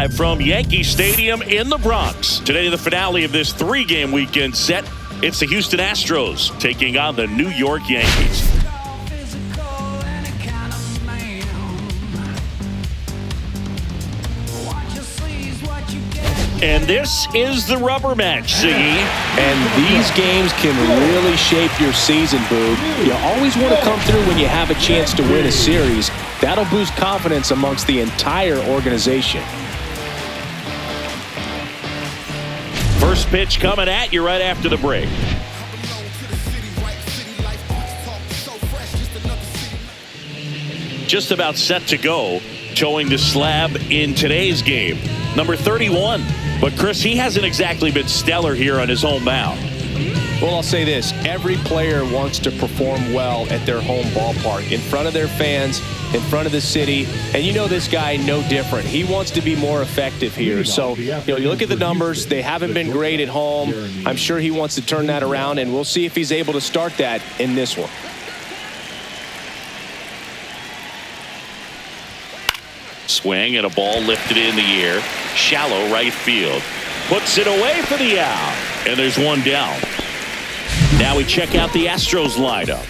live from Yankee Stadium in the Bronx. Today, the finale of this three-game weekend set. It's the Houston Astros taking on the New York Yankees. And this is the rubber match, Ziggy. And these games can really shape your season, Boog. You always want to come through when you have a chance to win a series. That'll boost confidence amongst the entire organization. First pitch coming at you right after the break. Just about set to go, towing the slab in today's game. Number 31. But, Chris, he hasn't exactly been stellar here on his home mound. Well, I'll say this. Every player wants to perform well at their home ballpark, in front of their fans, in front of the city. And you know this guy no different. He wants to be more effective here. So, you look at the numbers. They haven't been great at home. I'm sure he wants to turn that around, and we'll see if he's able to start that in this one. Swing and a ball lifted in the air. Shallow right field. Puts it away for the out. And there's one down. Now we check out the Astros lineup.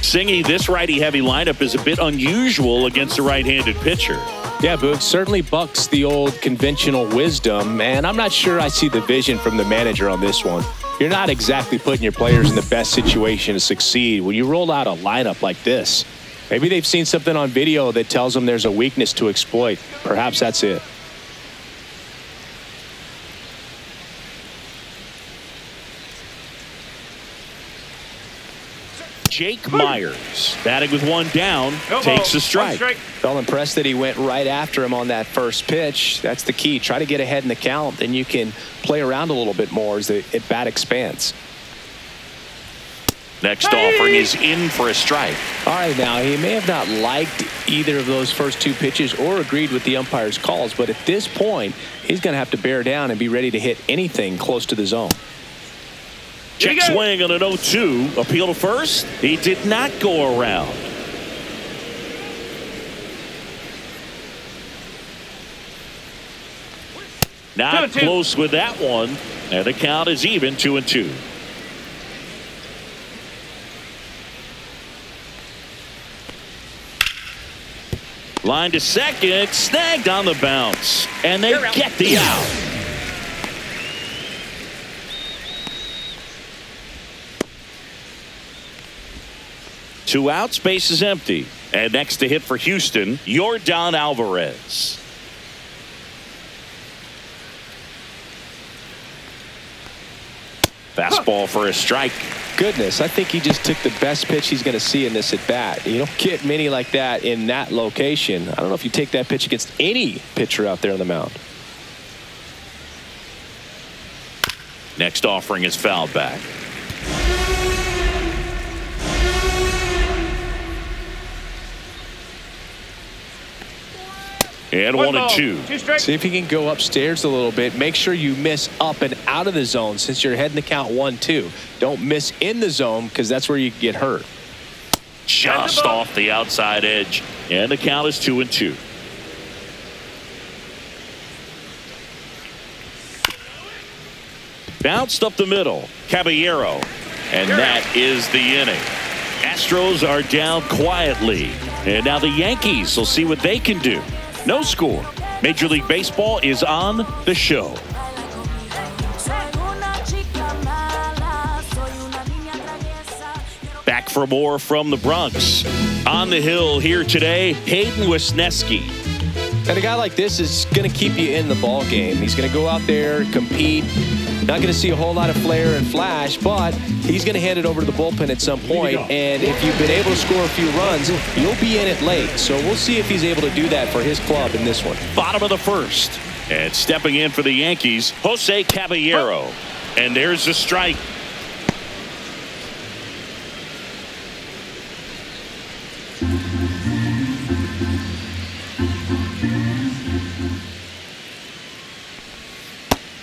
Singy, this righty-heavy lineup is a bit unusual against a right-handed pitcher. Yeah, Boog, certainly bucks the old conventional wisdom, and I'm not sure I see the vision from the manager on this one. You're not exactly putting your players in the best situation to succeed when you roll out a lineup like this. Maybe they've seen something on video that tells them there's a weakness to exploit. Perhaps that's it. Jake Myers, batting with one down, takes a strike. Felt impressed that he went right after him on that first pitch. That's the key. Try to get ahead in the count, then you can play around a little bit more as the at-bat expands. Next offering is in for a strike. All right, now, he may have not liked either of those first two pitches or agreed with the umpire's calls, but at this point, he's going to have to bear down and be ready to hit anything close to the zone. Check swing on an 0-2. Appeal to first. He did not go around. Not close with that one. And the count is even, 2-2. Line to second, snagged on the bounce, and they get the out. Two outs, base is empty. And next to hit for Houston, Yordan Alvarez. Fastball for a strike. Goodness, I think he just took the best pitch he's going to see in this at-bat. You don't get many like that in that location. I don't know if you take that pitch against any pitcher out there on the mound. Next offering is fouled back. And 1-2. See if you can go upstairs a little bit. Make sure you miss up and out of the zone since you're heading the count 1-2. Don't miss in the zone because that's where you get hurt. Just off the outside edge. And the count is 2-2. Bounced up the middle. Caballero. And that is the inning. Astros are down quietly. And now the Yankees will see what they can do. No score. Major League Baseball is on the show. Back for more from the Bronx. On the hill here today, Hayden Wesneski. And a guy like this is going to keep you in the ball game. He's going to go out there, compete. Not going to see a whole lot of flair and flash, but he's going to hand it over to the bullpen at some point. And if you've been able to score a few runs, you'll be in it late. So we'll see if he's able to do that for his club in this one. Bottom of the first. And stepping in for the Yankees, Jose Caballero. And there's the strike.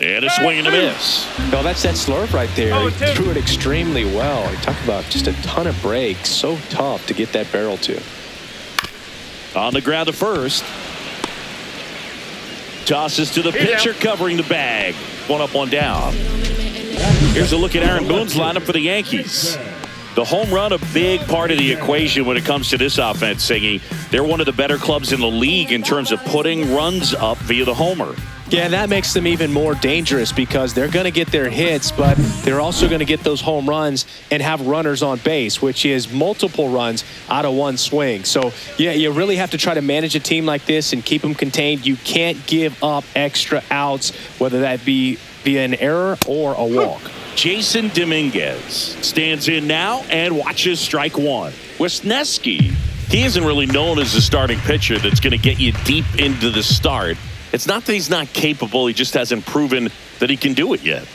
And a swing and a miss. No, that's that slurp right there. He threw it extremely well. He talked about just a ton of breaks. So tough to get that barrel to. On the ground to first. Tosses to the pitcher covering the bag. One up, one down. Here's a look at Aaron Boone's lineup for the Yankees. The home run, a big part of the equation when it comes to this offense, Singy. They're one of the better clubs in the league in terms of putting runs up via the homer. Yeah, that makes them even more dangerous because they're going to get their hits, but they're also going to get those home runs and have runners on base, which is multiple runs out of one swing. So, yeah, you really have to try to manage a team like this and keep them contained. You can't give up extra outs, whether that be via an error or a walk. Jason Dominguez stands in now and watches strike one. Wisniewski, he isn't really known as a starting pitcher that's going to get you deep into the start. It's not that he's not capable. He just hasn't proven that he can do it yet.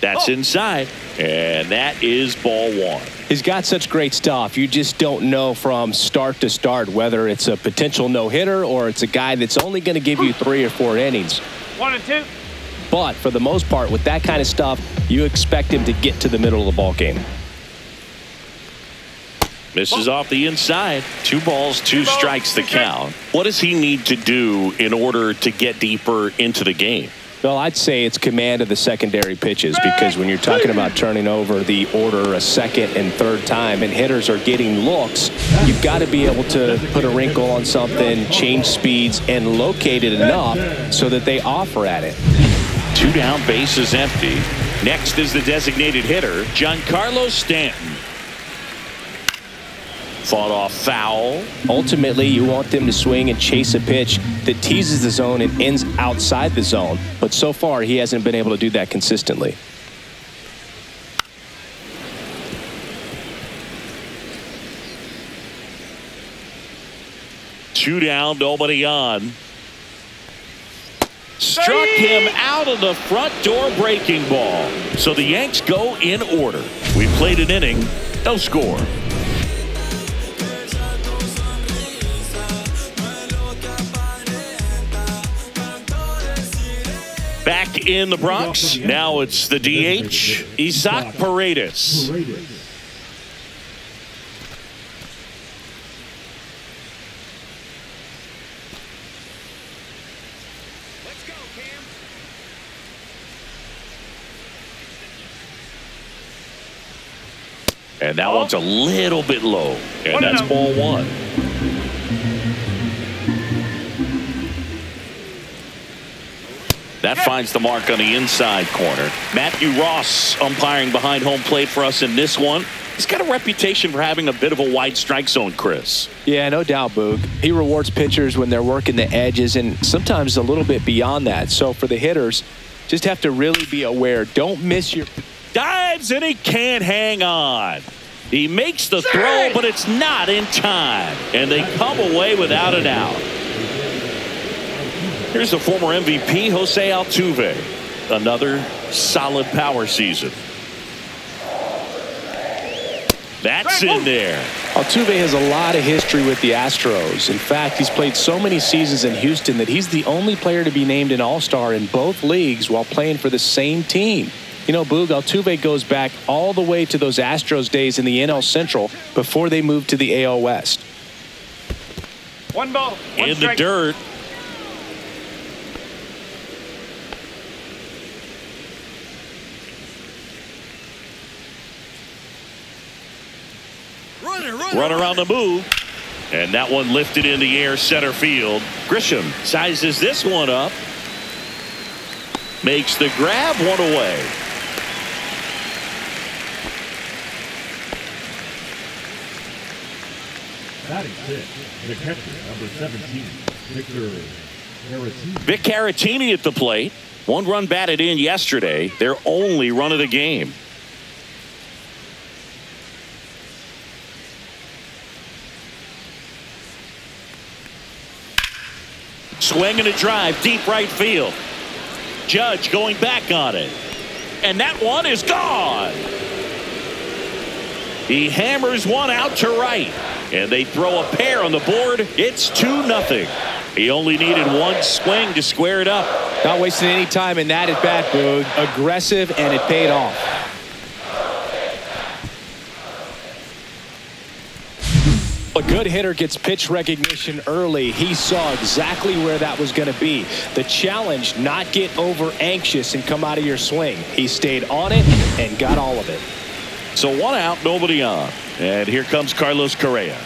That's inside, and that is ball one. He's got such great stuff. You just don't know from start to start whether it's a potential no-hitter or it's a guy that's only going to give you 3 or 4 innings. 1 and 2. But for the most part, with that kind of stuff, you expect him to get to the middle of the ball game. Misses off the inside. 2 balls, 2 strikes the count. What does he need to do in order to get deeper into the game? Well, I'd say it's command of the secondary pitches, because when you're talking about turning over the order a second and third time and hitters are getting looks, you've got to be able to put a wrinkle on something, change speeds, and locate it enough so that they offer at it. 2 down, bases empty. Next is the designated hitter, Giancarlo Stanton. Fought off foul. Ultimately, you want them to swing and chase a pitch that teases the zone and ends outside the zone. But so far, he hasn't been able to do that consistently. Two down, nobody on. Struck him out of the front door breaking ball. So the Yanks go in order. We played an inning, no score. Back in the Bronx, now it's the DH, Isaac Paredes. And that one's a little bit low, and that's ball one. That finds the mark on the inside corner. Matthew Ross umpiring behind home plate for us in this one. He's got a reputation for having a bit of a wide strike zone, Chris. Yeah, no doubt, Boog. He rewards pitchers when they're working the edges and sometimes a little bit beyond that. So for the hitters, just have to really be aware. Don't miss your... Dives and he can't hang on. He makes the throw, but it's not in time. And they come away without an out. Here's the former MVP, Jose Altuve. Another solid power season. That's in there. Altuve has a lot of history with the Astros. In fact, he's played so many seasons in Houston that he's the only player to be named an All-Star in both leagues while playing for the same team. You know, Boog, Altuve goes back all the way to those Astros days in the NL Central before they moved to the AL West. 1 ball, 1 in strike. the dirt. Run around the move. And that one lifted in the air, center field. Grisham sizes this one up. Makes the grab, one away. Batting fifth, the catcher, number 17, Vic Caratini at the plate. 1 run batted in yesterday. Their only run of the game. Swing and a drive, deep right field. Judge going back on it. And that one is gone. He hammers one out to right. And they throw a pair on the board. It's 2-0. He only needed 1 swing to square it up. Not wasting any time in that at bat, Boog. Aggressive, and it paid off. A good hitter gets pitch recognition early. He saw exactly where that was going to be. The challenge, not get over anxious and come out of your swing. He stayed on it and got all of it. So 1 out, nobody on. And here comes Carlos Correa.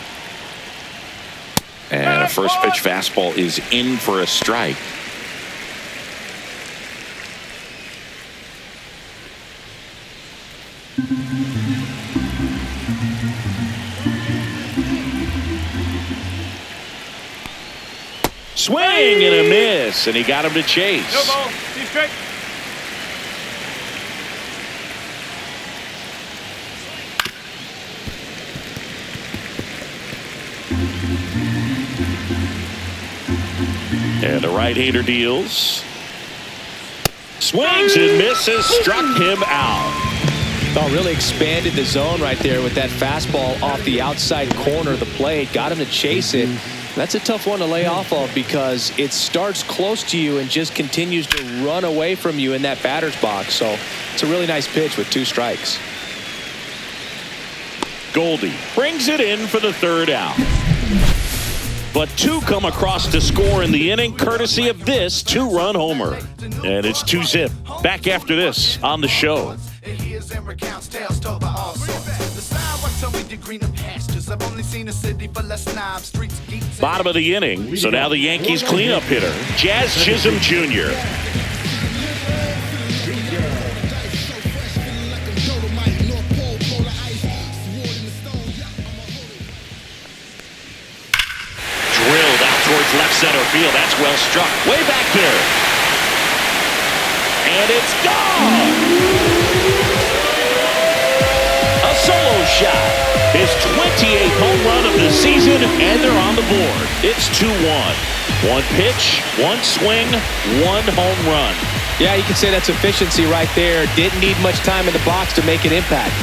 And a first pitch fastball is in for a strike. Swing and a miss, and he got him to chase. No ball. 2 strike. And the right-hander deals. Swings and misses, struck him out. Oh, really expanded the zone right there with that fastball off the outside corner of the plate. Got him to chase it. That's a tough one to lay off of because it starts close to you and just continues to run away from you in that batter's box. So it's a really nice pitch with 2 strikes. Goldie brings it in for the 3rd out. But 2 come across to score in the inning courtesy of this 2-run homer. And it's 2-zip. Back after this on the show. Bottom of the inning. So now the Yankees cleanup hitter, Jazz Chisholm Jr. Drilled out towards left center field. That's well struck. Way back there. And it's gone. A solo shot. His 28th home run of the season, and they're on the board. It's 2-1. 1 pitch, 1 swing, 1 home run. Yeah, you can say that's efficiency right there. Didn't need much time in the box to make an impact.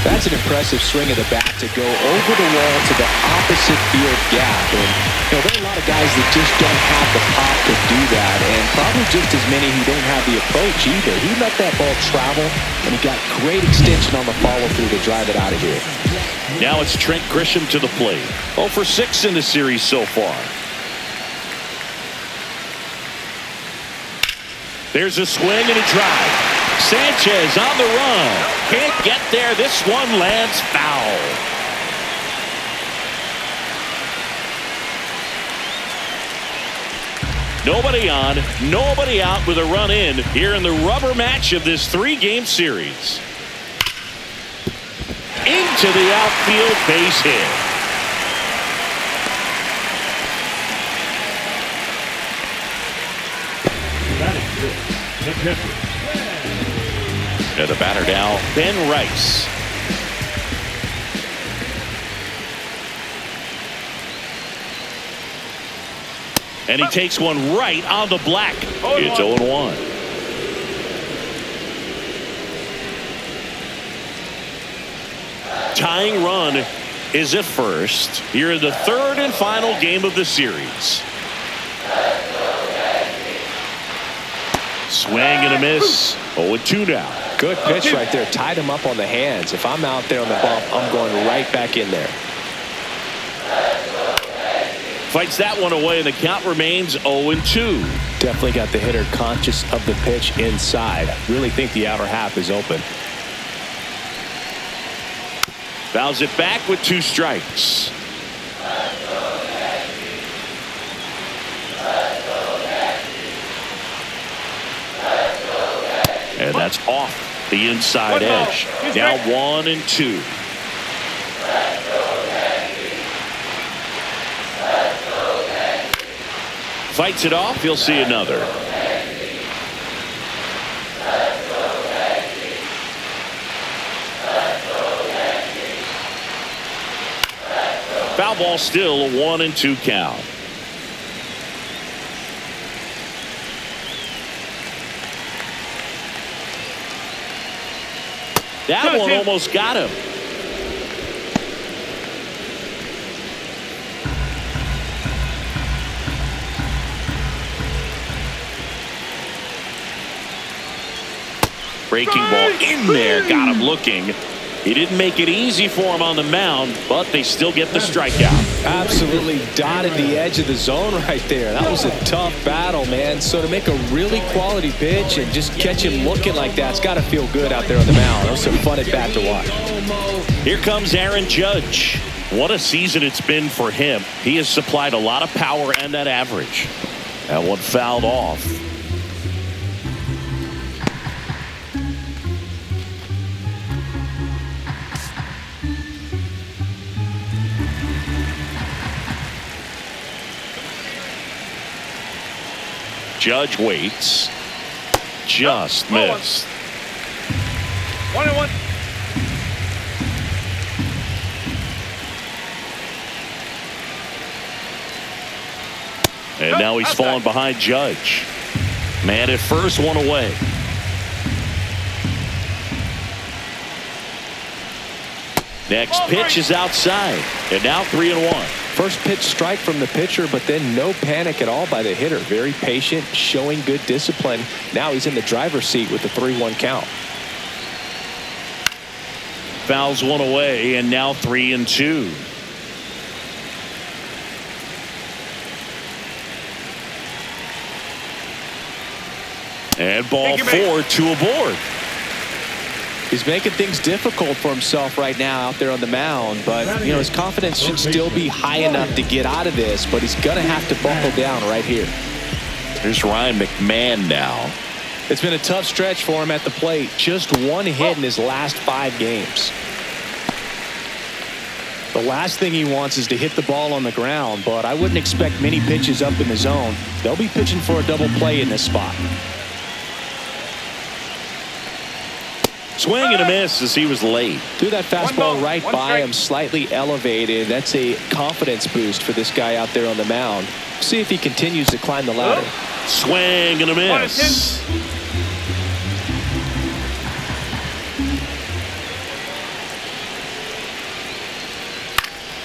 That's an impressive swing of the bat to go over the wall to the opposite field gap. And there are a lot of guys that just don't have the pop to do that, and probably just as many who don't have the approach either. He let that ball travel, and he got great extension on the follow-through to drive it out of here. Now it's Trent Grisham to the plate. 0 for 6 in the series so far. There's a swing and a drive. Sanchez on the run. Can't get there. This one lands foul. Nobody on, nobody out with a run in here in the rubber match of this 3-game series. Into the outfield, base hit. And the batter now, Ben Rice. And he takes one right on the black. It's 0-1. Tying run is at first here in the 3rd and final game of the series. Swing and a miss. 0-2 now. Good pitch right there. Tied him up on the hands. If I'm out there on the bump, I'm going right back in there. Fights that one away, and the count remains 0-2. Definitely got the hitter conscious of the pitch inside. Really think the outer half is open. Fouls it back with 2 strikes. And that's off the inside edge. Now 1-2. Fights it off. You'll see another. Foul ball, still a 1-2 count. That one almost got him. Breaking ball in there. Got him looking. He didn't make it easy for him on the mound, but they still get the strikeout. Absolutely dotted the edge of the zone right there. That was a tough battle, man. So to make a really quality pitch and just catch him looking like that, it's got to feel good out there on the mound. That was some fun at bat to watch. Here comes Aaron Judge. What a season it's been for him. He has supplied a lot of power and that average. That one fouled off. Judge waits. Just missed. 1-1. And now he's falling behind Judge. Man at first, one away. Next pitch is outside. And now 3-1. First pitch strike from the pitcher, but then no panic at all by the hitter. Very patient, showing good discipline. Now he's in the driver's seat with the 3-1 count. Fouls one away, and now 3-2. And ball 4, 2 aboard. He's making things difficult for himself right now out there on the mound, but you know his confidence should still be high enough to get out of this, but he's gonna have to buckle down right here. Here's Ryan McMahon now. It's been a tough stretch for him at the plate. Just one hit in his last 5 games. The last thing he wants is to hit the ball on the ground, but I wouldn't expect many pitches up in the zone. They'll be pitching for a double play in this spot. Swing and a miss as he was late. Threw that fastball right by him, slightly elevated. That's a confidence boost for this guy out there on the mound. See if he continues to climb the ladder. Swing and a miss.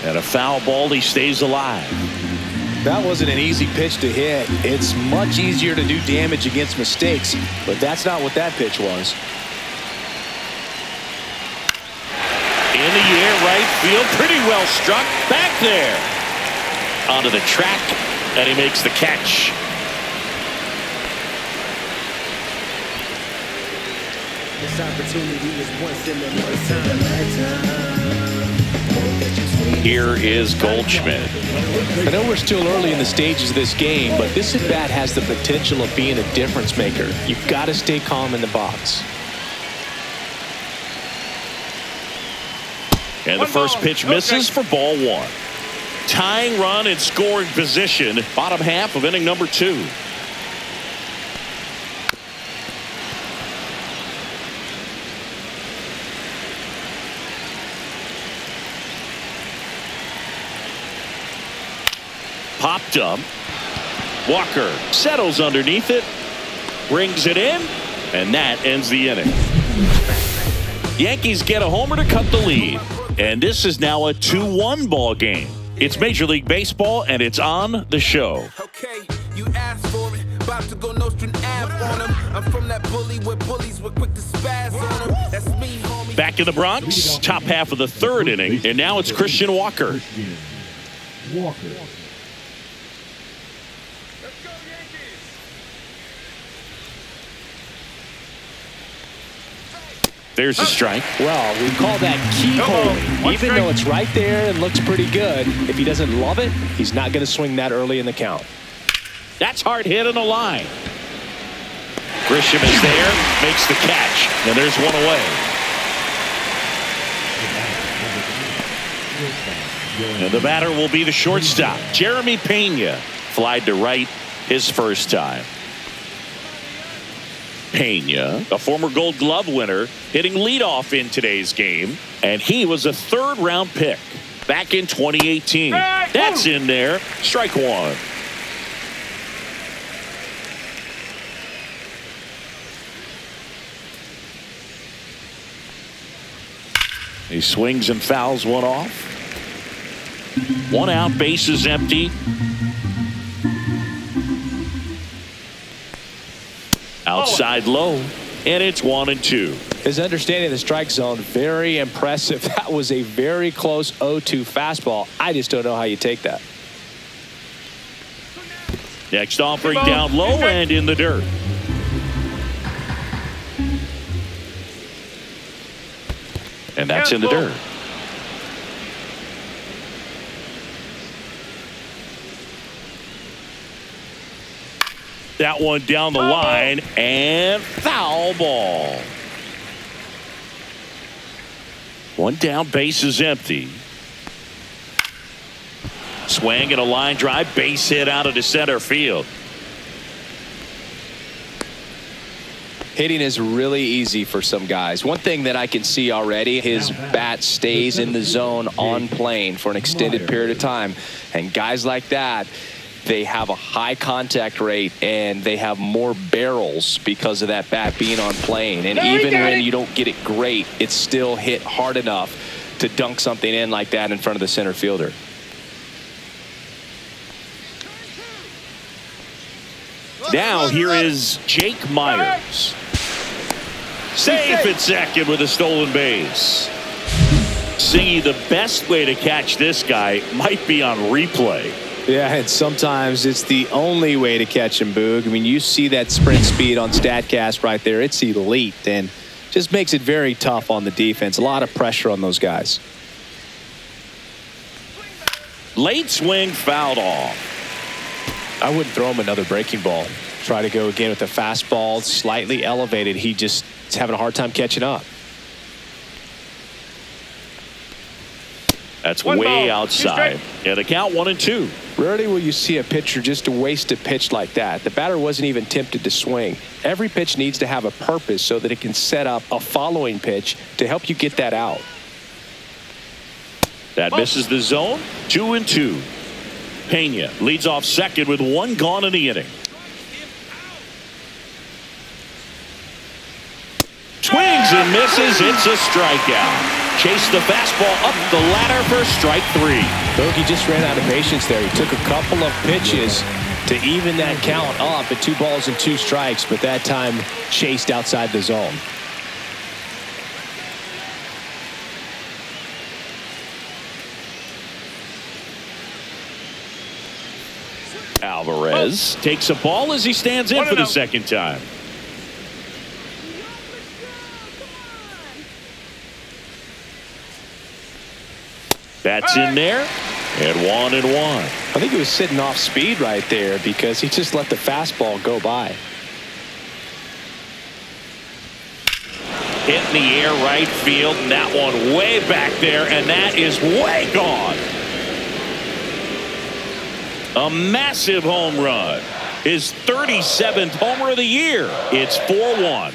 And a foul ball. He stays alive. That wasn't an easy pitch to hit. It's much easier to do damage against mistakes, but that's not what that pitch was. In the air, right field, pretty well struck. Back there. Onto the track, and he makes the catch. This opportunity is once in a lifetime. Here is Goldschmidt. I know we're still early in the stages of this game, but this at bat has the potential of being a difference maker. You've got to stay calm in the box. And the first pitch misses for ball 1. Tying run in scoring position. Bottom half of inning number 2. Popped up. Walker settles underneath it. Brings it in. And that ends the inning. Yankees get a homer to cut the lead. And this is now a 2-1 ball game. It's Major League Baseball, and it's on the show. Okay, you asked for it. About to go Nostrum Ave on him. I'm from that bully where bullies were quick to spaz on him. That's me, homie. Back in the Bronx, top half of the 3rd inning, and now it's Christian Walker. Walker. There's a strike. Well, we call that keyhole. Even though it's right there and looks pretty good, if he doesn't love it, he's not going to swing that early in the count. That's hard hit on the line. Grisham is there, makes the catch, and there's one away. And the batter will be the shortstop, Jeremy Pena. Flied to right his first time. Pena, a former Gold Glove winner, hitting leadoff in today's game, and he was a 3rd-round pick back in 2018. That's in there. Strike 1. He swings and fouls one off. 1 out, bases empty. Outside low. and it's 1-2. His understanding of the strike zone, very impressive. That was a very close 0-2 fastball. I just don't know how you take that. Next offering down low and in the dirt. And that's in the dirt. That one down the line and foul ball. One down, base is empty. Swing and a line drive, base hit out of the center field. Hitting is really easy for some guys. One thing that I can see already, his bat stays in the zone on plane for an extended period of time. And guys like that, they have a high contact rate and they have more barrels because of that bat being on plane. And even when you don't get it great, it's still hit hard enough to dunk something in like that in front of the center fielder. Now here is Jake Myers. Safe at second with a stolen base. Singy, the best way to catch this guy might be on replay. Yeah, and sometimes it's the only way to catch him, Boog. I mean, you see that sprint speed on StatCast right there. It's elite and just makes it very tough on the defense. A lot of pressure on those guys. Late swing fouled off. I wouldn't throw him another breaking ball. Try to go again with the fastball, slightly elevated. He just is having a hard time catching up. That's way outside. Yeah, the count 1-2. Rarely will you see a pitcher just waste a pitch like that. The batter wasn't even tempted to swing. Every pitch needs to have a purpose so that it can set up a following pitch to help you get that out. That misses the zone. 2-2. Pena leads off second with one gone in the inning. Swings and misses. It's a strikeout. Chase the fastball up the ladder for strike three. Bogey just ran out of patience there. He took a couple of pitches to even that count up at 2 balls and 2 strikes, but that time chased outside the zone. Alvarez takes a ball as he stands in for the second time. That's in there, and 1-1. I think he was sitting off speed right there because he just let the fastball go by. Hit in the air right field, and that one way back there, and that is way gone. A massive home run. His 37th homer of the year. It's 4-1.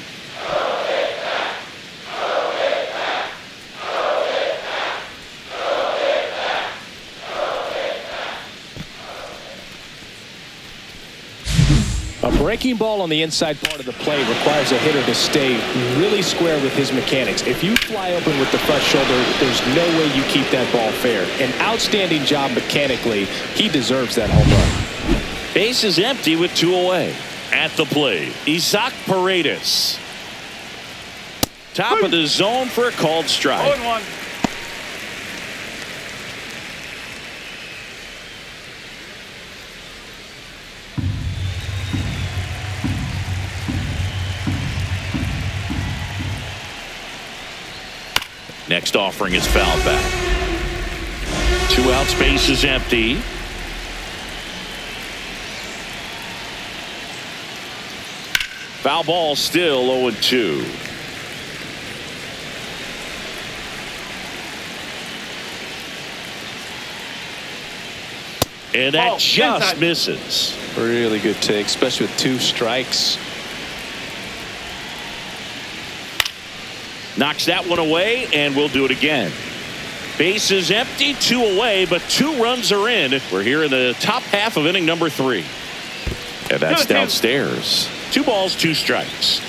A breaking ball on the inside part of the plate requires a hitter to stay really square with his mechanics. If you fly open with the front shoulder, there's no way you keep that ball fair. An outstanding job mechanically. He deserves that home run. Base is empty with 2 away. At the plate, Isaac Paredes. Top of the zone for a called strike. 0-1. Next offering is fouled back. 2 outs, base is empty. Foul ball, still 0-2. And that just misses. Really good take, especially with 2 strikes. Knocks that one away, and we'll do it again. Base is empty, 2 away, but 2 runs are in. We're here in the top half of inning number 3. And that's downstairs. 2 balls, 2 strikes.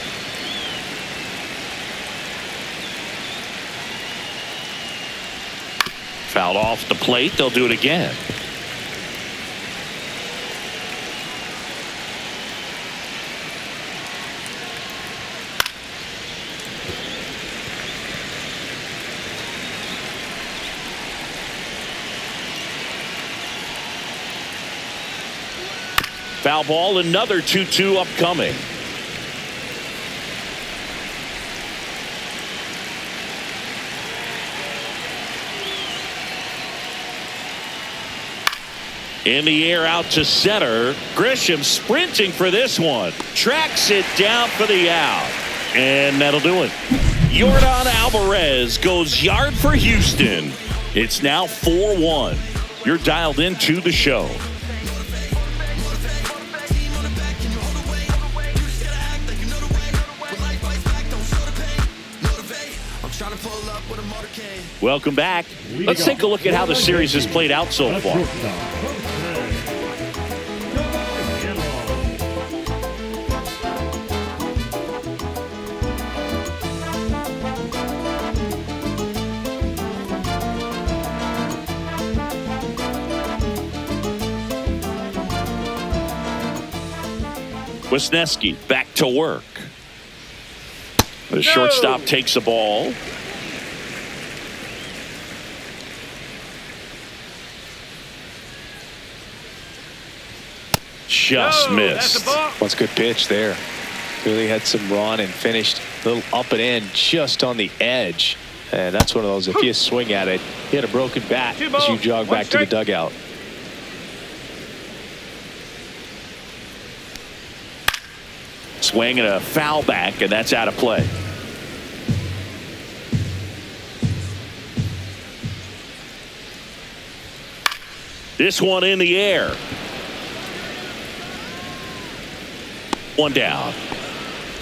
Fouled off the plate. They'll do it again. Foul ball, another 2-2 upcoming. In the air out to center. Grisham sprinting for this one. Tracks it down for the out. And that'll do it. Yordan Alvarez goes yard for Houston. It's now 4-1. You're dialed into the show. Welcome back. Let's take a look at how the series has played out so far. Wisniewski back to work. The shortstop takes the ball. Just missed. That's a good pitch there. Really had some run and finished a little up and in just on the edge. And that's one of those, if you swing at it, you had a broken bat as you jog back to the dugout. Swing and a foul back, and that's out of play. This one in the air. One down.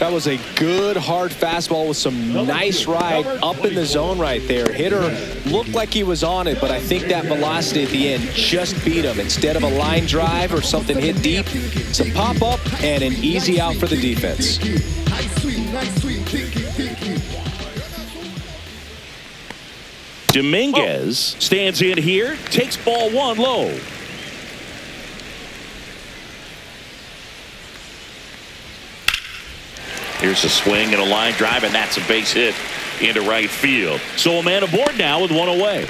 That was a good hard fastball with some nice ride up in the zone right there. Hitter looked like he was on it, but I think that velocity at the end just beat him. Instead of a line drive or something hit deep, it's a pop up and an easy out for the defense. Dominguez stands in here, takes ball one low. Here's a swing and a line drive, and that's a base hit into right field. So a man aboard now with one away.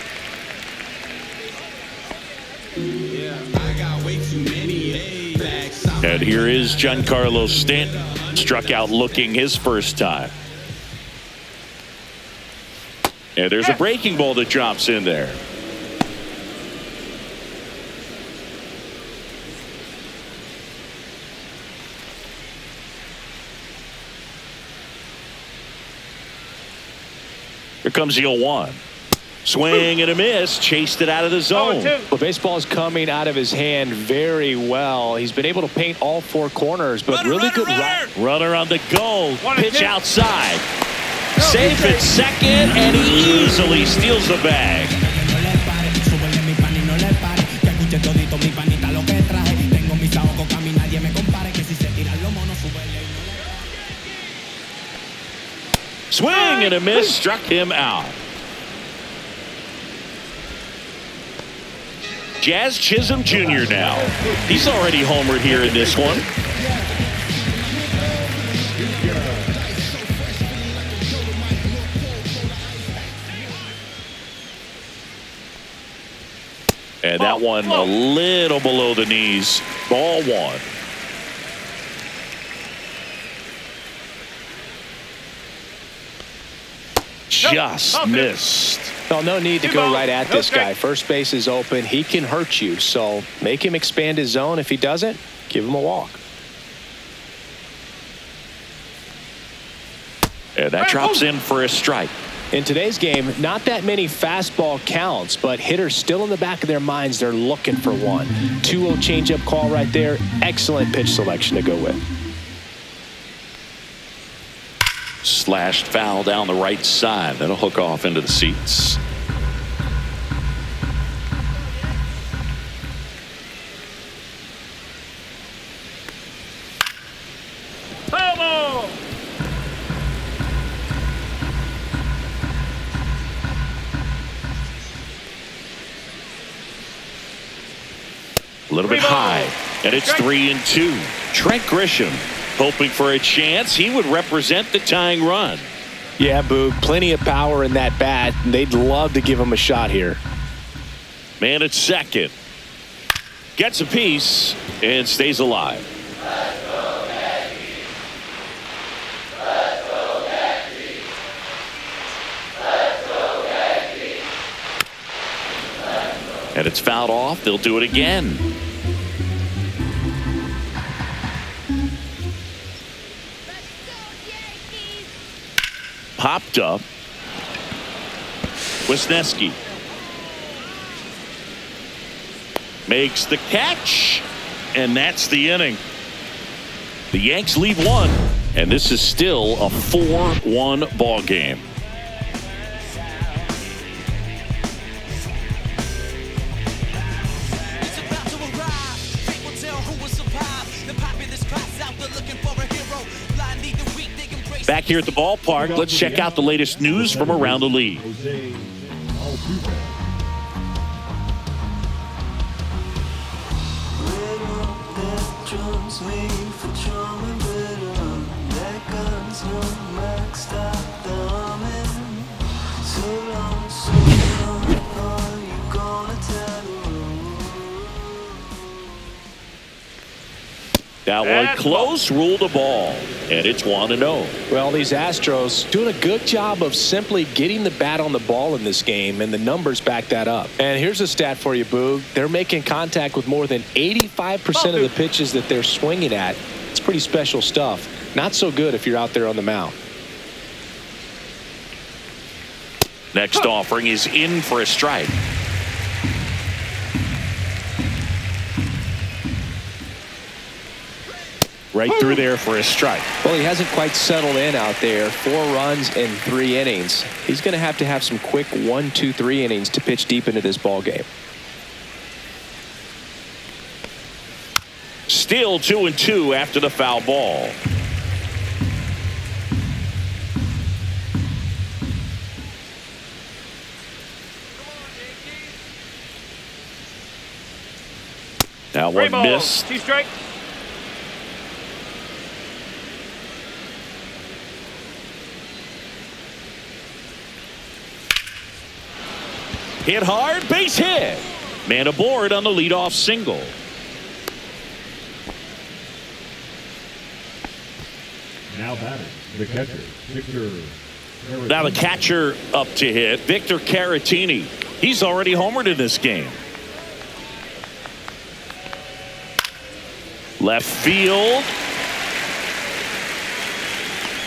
And here is Giancarlo Stanton. Struck out looking his first time. And there's a breaking ball that drops in there. Here comes the 0-1. Swing and a miss. Chased it out of the zone. Well, baseball is coming out of his hand very well. He's been able to paint all four corners, but really good runner on the go. Pitch outside. Safe at second, and he easily steals the bag. Swing and a miss, struck him out. Jazz Chisholm Jr. now. He's already homered here in this one. And that one a little below the knees. Ball one. Just missed. Well, no need to go right at this guy. First base is open. He can hurt you. So make him expand his zone. If he doesn't, give him a walk. And that drops in for a strike. In today's game, not that many fastball counts, but hitters still in the back of their minds, they're looking for one. 2-0 changeup call right there. Excellent pitch selection to go with. Slashed foul down the right side. That'll hook off into the seats. A little bit high, and it's 3-2. Trent Grisham hoping for a chance. He would represent the tying run. Yeah, Boog, plenty of power in that bat. They'd love to give him a shot here. Man at second. Gets a piece. and stays alive. And it's fouled off. They'll do it again. Popped up. Wisniewski makes the catch, and that's the inning. The Yanks lead 1, and this is still a 4-1 ball game. Back here at the ballpark, let's check out the latest news from around the league. That one close, ruled a ball, and it's 1-0. Well, these Astros doing a good job of simply getting the bat on the ball in this game, and the numbers back that up. And here's a stat for you, Boog. They're making contact with more than 85% of the pitches that they're swinging at. It's pretty special stuff. Not so good if you're out there on the mound. Next offering is in for a strike. Right through there for a strike. Well, he hasn't quite settled in out there. 4 runs in 3 innings. He's going to have some quick 1, 2, 3 innings to pitch deep into this ball game. Still 2-2 after the foul ball. That one missed. 2 strike. Hit hard, base hit. Man aboard on the leadoff single. Now batting, the catcher, Victor. Now the catcher up to hit, Victor Caratini. He's already homered in this game. Left field.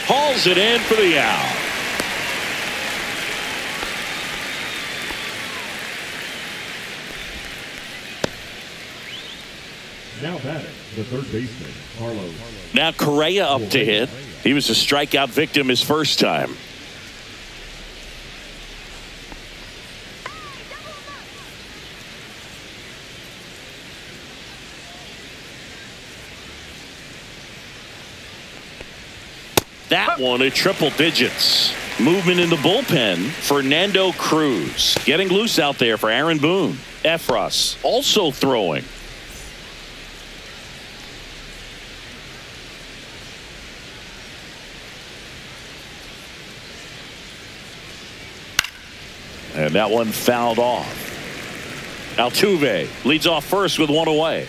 Hauls it in for the out. Now batting, the third baseman, Carlos. Now Correa up to hit. He was a strikeout victim his first time. That one at triple digits. Movement in the bullpen. Fernando Cruz getting loose out there for Aaron Boone. Efros also throwing. And that one fouled off. Altuve leads off first with 1 away.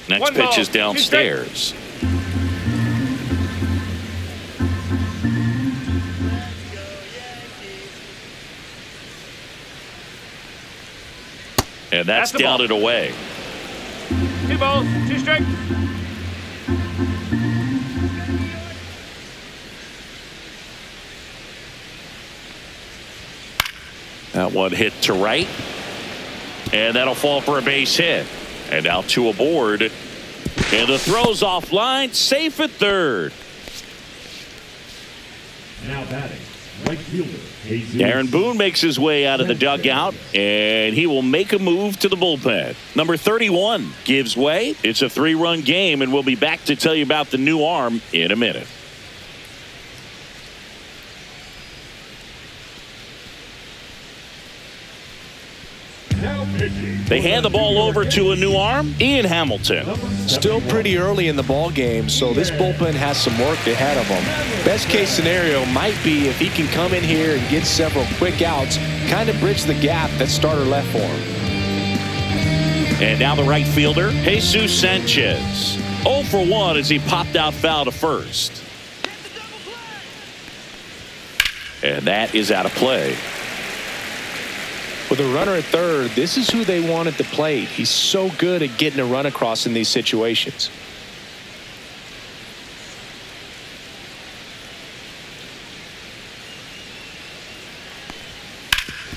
Next pitch is downstairs. And that's down and away. 2 balls, 2 strikes. That one hit to right. And that'll fall for a base hit. And now 2 aboard. And the throw's offline. Safe at third. Now batting, right fielder, Jesus. Aaron Boone makes his way out of the dugout. And he will make a move to the bullpen. Number 31 gives way. It's a 3-run game. And we'll be back to tell you about the new arm in a minute. Now pitching, They hand the ball over to a new arm, Ian Hamilton. Still pretty early in the ball game, so this bullpen has some work ahead of them. Best case scenario might be if he can come in here and get several quick outs, kind of bridge the gap that starter left for him. And now the right fielder, Jesus Sanchez. 0 for 1 as he popped out foul to first. And that is out of play. With a runner at third, this is who they want at the plate. He's so good at getting a run across in these situations.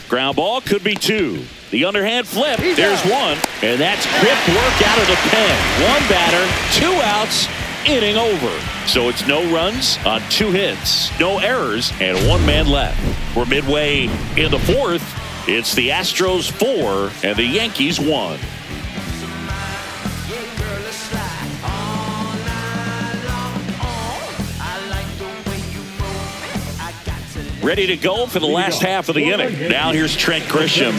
Ground ball could be 2. The underhand flip. There's 1. And that's quick work out of the pen. 1 batter, 2 outs, inning over. So it's no runs on 2 hits, no errors, and 1 man left. We're midway in the 4th. It's the Astros 4 and the Yankees 1. Ready to go for the last half of the inning. Now here's Trent Grisham.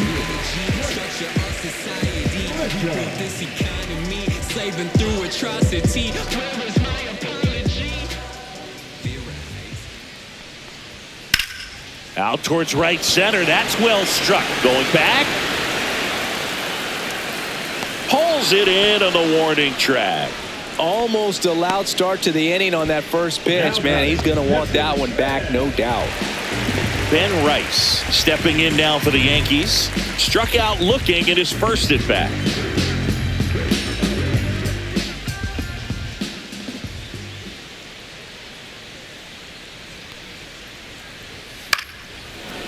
Out towards right center. That's well struck. Going back. Pulls it in on the warning track. Almost a loud start to the inning on that first pitch. Man, he's going to want that one back, no doubt. Ben Rice stepping in now for the Yankees. Struck out looking at his first at bat.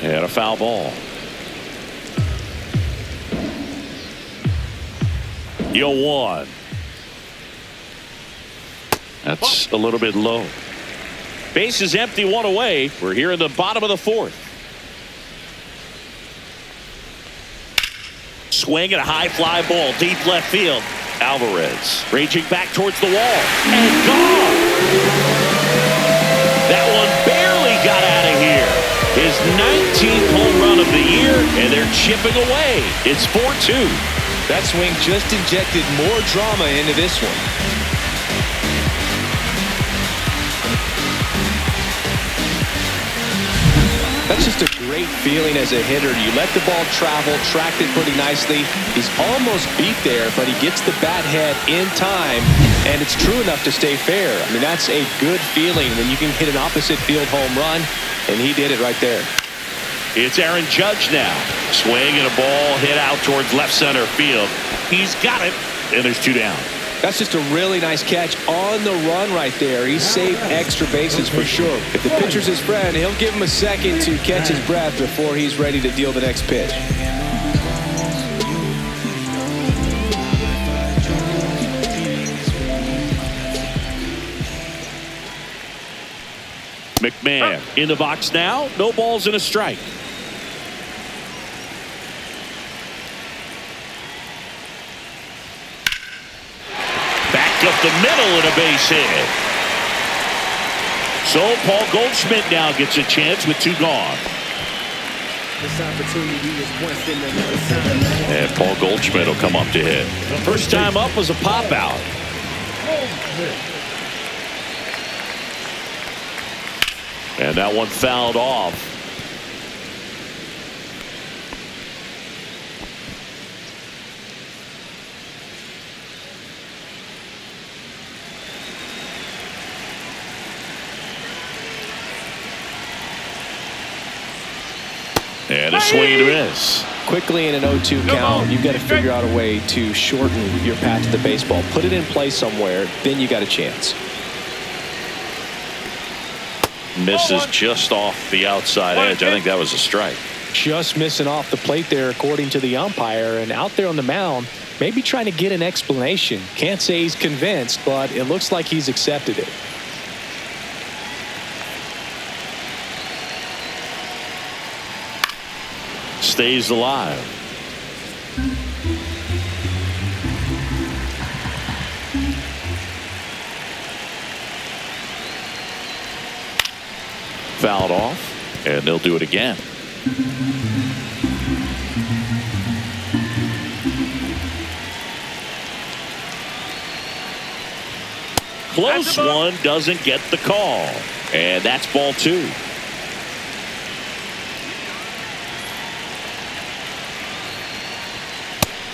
And a foul ball. 0-1. That's a little bit low. Base is empty, 1 away. We're here in the bottom of the 4th. Swing and a high fly ball deep left field. Alvarez raging back towards the wall and gone. That one barely got out of here. His 19th home run of the year, and they're chipping away. It's 4-2. That swing just injected more drama into this one. That's just a great feeling as a hitter. You let the ball travel, tracked it pretty nicely. He's almost beat there, but he gets the bat head in time, and it's true enough to stay fair. I mean, that's a good feeling when you can hit an opposite field home run, and he did it right there. It's Aaron Judge now. Swing and a ball hit out towards left center field. He's got it, and there's 2 down. That's just a really nice catch on the run right there. He saved extra bases for sure. If the pitcher's his friend, he'll give him a second to catch his breath before he's ready to deal the next pitch. McMahon in the box now. No balls and a strike. Up the middle and a base hit. So Paul Goldschmidt now gets a chance with 2 gone. And Paul Goldschmidt will come up to hit. First time up was a pop out. And that one fouled off. And a swing and a miss. Quickly in an 0-2 count, you've got to figure out a way to shorten your path to the baseball. Put it in play somewhere, then you got a chance. Misses just off the outside edge. I think that was a strike. Just missing off the plate there, according to the umpire. And out there on the mound, maybe trying to get an explanation. Can't say he's convinced, but it looks like he's accepted it. Stays alive. Fouled off, and they'll do it again. Close one, doesn't get the call. And that's ball 2.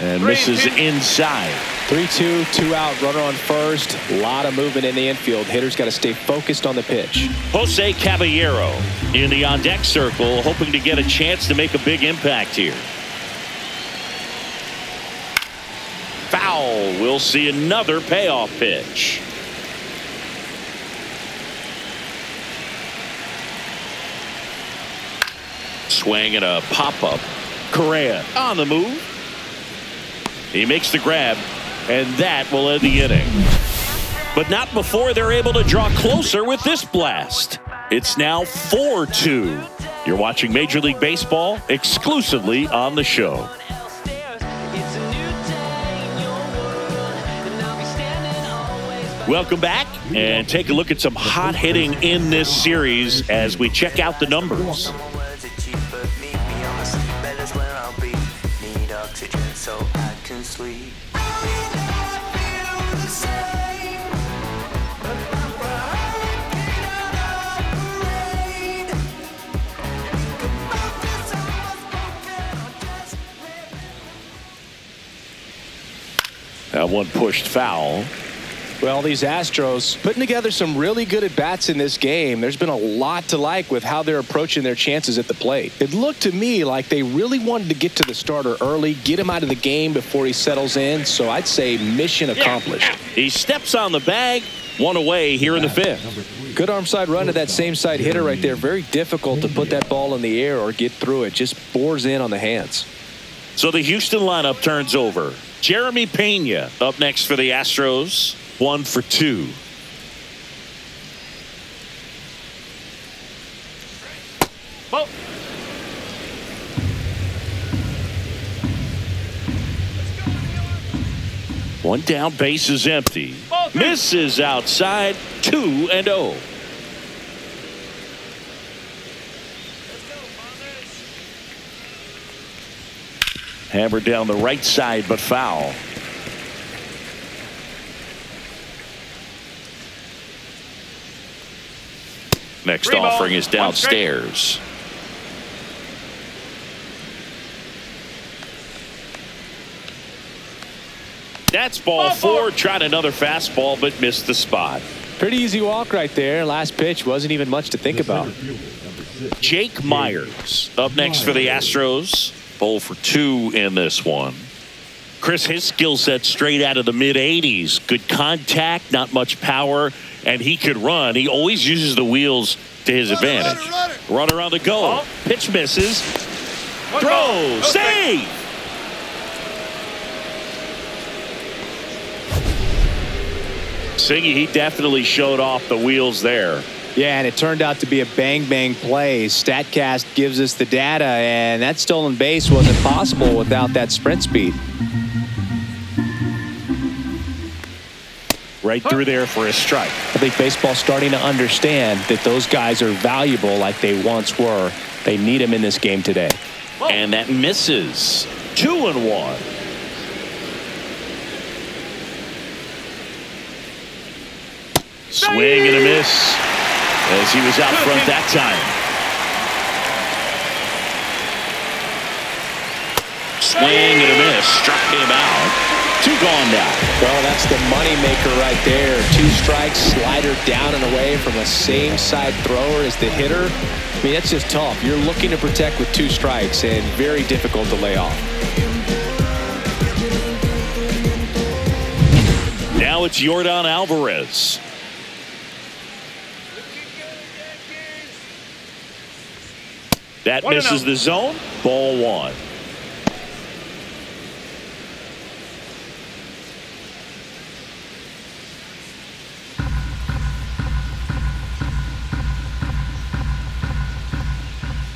And misses inside. 3-2, 2 out, runner on first. A lot of movement in the infield. Hitter's got to stay focused on the pitch. Jose Caballero in the on-deck circle, hoping to get a chance to make a big impact here. Foul. We'll see another payoff pitch. Swing and a pop-up. Correa on the move. He makes the grab, and that will end the inning. But not before they're able to draw closer with this blast. It's now 4-2. You're watching Major League Baseball exclusively on the show. Welcome back, and take a look at some hot hitting in this series as we check out the numbers. That one pushed foul. Well, these Astros putting together some really good at-bats in this game. There's been a lot to like with how they're approaching their chances at the plate. It looked to me like they really wanted to get to the starter early, get him out of the game before he settles in. So I'd say mission accomplished. He steps on the bag, one away here in the 5th. Good arm side run to that same side hitter right there. Very difficult to put that ball in the air or get through it. Just bores in on the hands. So the Houston lineup turns over. Jeremy Pena up next for the Astros. 1 for 2. Ball. One down, base is empty. Misses outside. 2-0. Hammered down the right side, but foul. Next offering is downstairs. That's ball 4. Tried another fastball, but missed the spot. Pretty easy walk right there. Last pitch wasn't even much to think about. Jake Myers up next for the Astros. 0 for 2 in this one. Chris, his skill set straight out of the mid-80s. Good contact, not much power, and he could run. He always uses the wheels to his advantage. Runner on the go. Pitch misses. Throw. Save. Singy, he definitely showed off the wheels there. Yeah, and it turned out to be a bang-bang play. StatCast gives us the data, and that stolen base wasn't possible without that sprint speed. Right through there for a strike. I think baseball's starting to understand that those guys are valuable like they once were. They need them in this game today. And that misses. 2-1. Swing and a miss as he was out front that time. Swing and a miss. Struck him out. 2 gone now. Well, that's the money maker right there. 2 strikes, slider down and away from the same side thrower as the hitter. I mean, that's just tough. You're looking to protect with 2 strikes and very difficult to lay off. Now it's Yordan Alvarez. That misses the zone. Ball 1.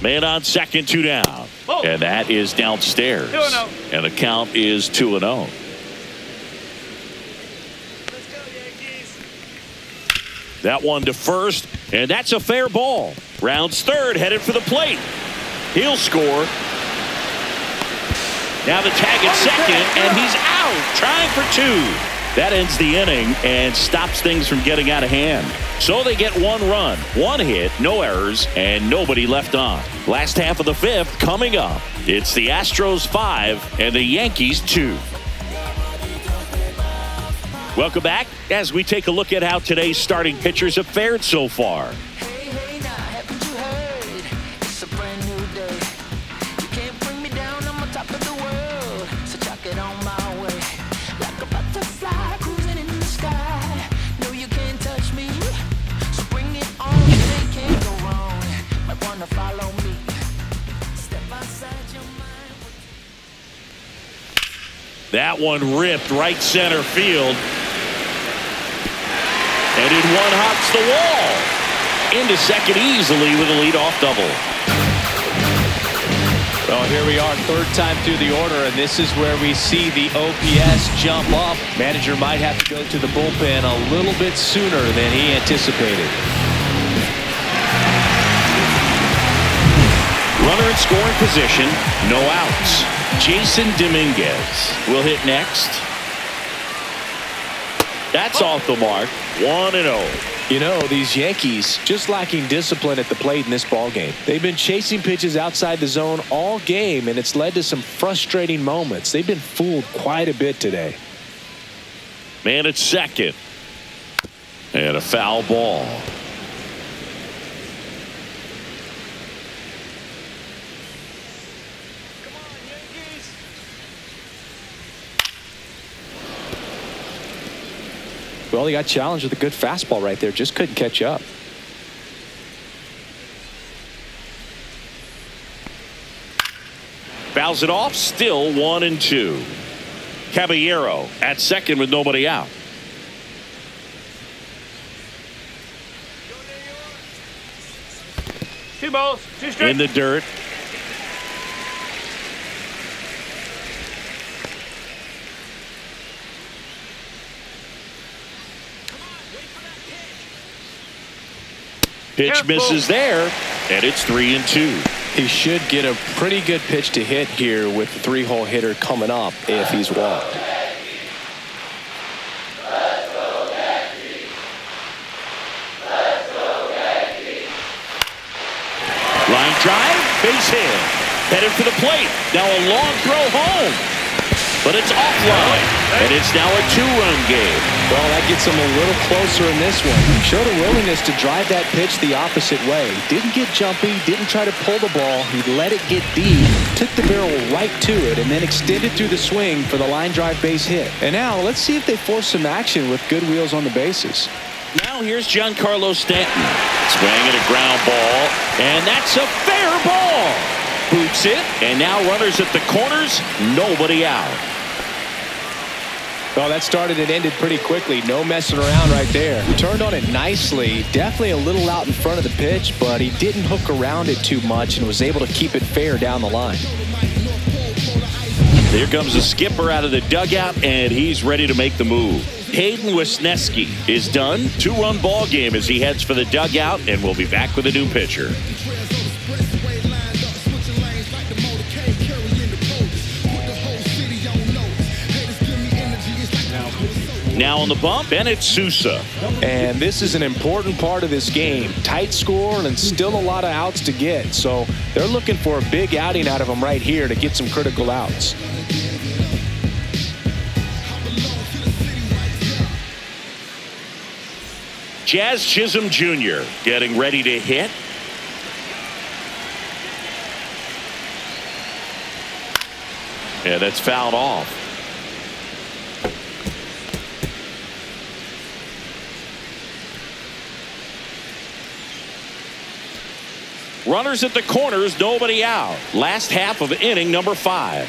Man on second, 2 down. And that is downstairs. 2-0. And the count is 2-0. Let's go, Yankees. That one to first, and that's a fair ball. Rounds third, headed for the plate. He'll score. Now the tag at second, and he's out, trying for 2. That ends the inning and stops things from getting out of hand. So they get 1 run, 1 hit, no errors, and nobody left on. Last half of the 5th coming up. It's the Astros 5 and the Yankees 2. Welcome back as we take a look at how today's starting pitchers have fared so far. Hey, hey, now, haven't you heard? It's a brand new day. You can't bring me down, I'm on top of the world. So chuck it on my way. Like a butterfly cruising in the sky. No, you can't touch me. So bring it on, they can't go wrong. Might wanna follow me. Step outside your mind. That one ripped right center field. And in one hops the wall. Into second easily with a leadoff double. Well, here we are, 3rd time through the order, and this is where we see the OPS jump up. Manager might have to go to the bullpen a little bit sooner than he anticipated. Runner in scoring position, no outs. Jason Dominguez will hit next. That's off the mark. 1-0. You know, these Yankees just lacking discipline at the plate in this ballgame. They've been chasing pitches outside the zone all game, and it's led to some frustrating moments. They've been fooled quite a bit today. Man at second. And a foul ball. Well, he got challenged with a good fastball right there. Just couldn't catch up. Fouls it off. Still 1-2. Caballero at second with nobody out. Two balls, 2 strikes. In the dirt. Pitch misses there, and it's 3-2. He should get a pretty good pitch to hit here with the 3-hole hitter coming up if he's walked. Line drive, base hit. Headed for the plate. Now a long throw home. But it's offline. And it's now a 2-run game. Well, that gets him a little closer in this one. Showed a willingness to drive that pitch the opposite way. Didn't get jumpy, didn't try to pull the ball. He let it get deep, took the barrel right to it, and then extended through the swing for the line drive base hit. And now let's see if they force some action with good wheels on the bases. Now here's Giancarlo Stanton. Swinging a ground ball, and that's a fair ball. Boots it, and now runners at the corners, nobody out. Well, that started and ended pretty quickly. No messing around right there. Turned on it nicely. Definitely a little out in front of the pitch, but he didn't hook around it too much and was able to keep it fair down the line. Here comes the skipper out of the dugout, and he's ready to make the move. Hayden Wisniewski is done. 2-run ball game as he heads for the dugout, and we'll be back with a new pitcher. Now on the bump, Bennett Sousa. And this is an important part of this game. Tight score and still a lot of outs to get. So they're looking for a big outing out of him right here to get some critical outs. Jazz Chisholm Jr. getting ready to hit. Yeah, that's fouled off. Runners at the corners, nobody out. Last half of inning number 5.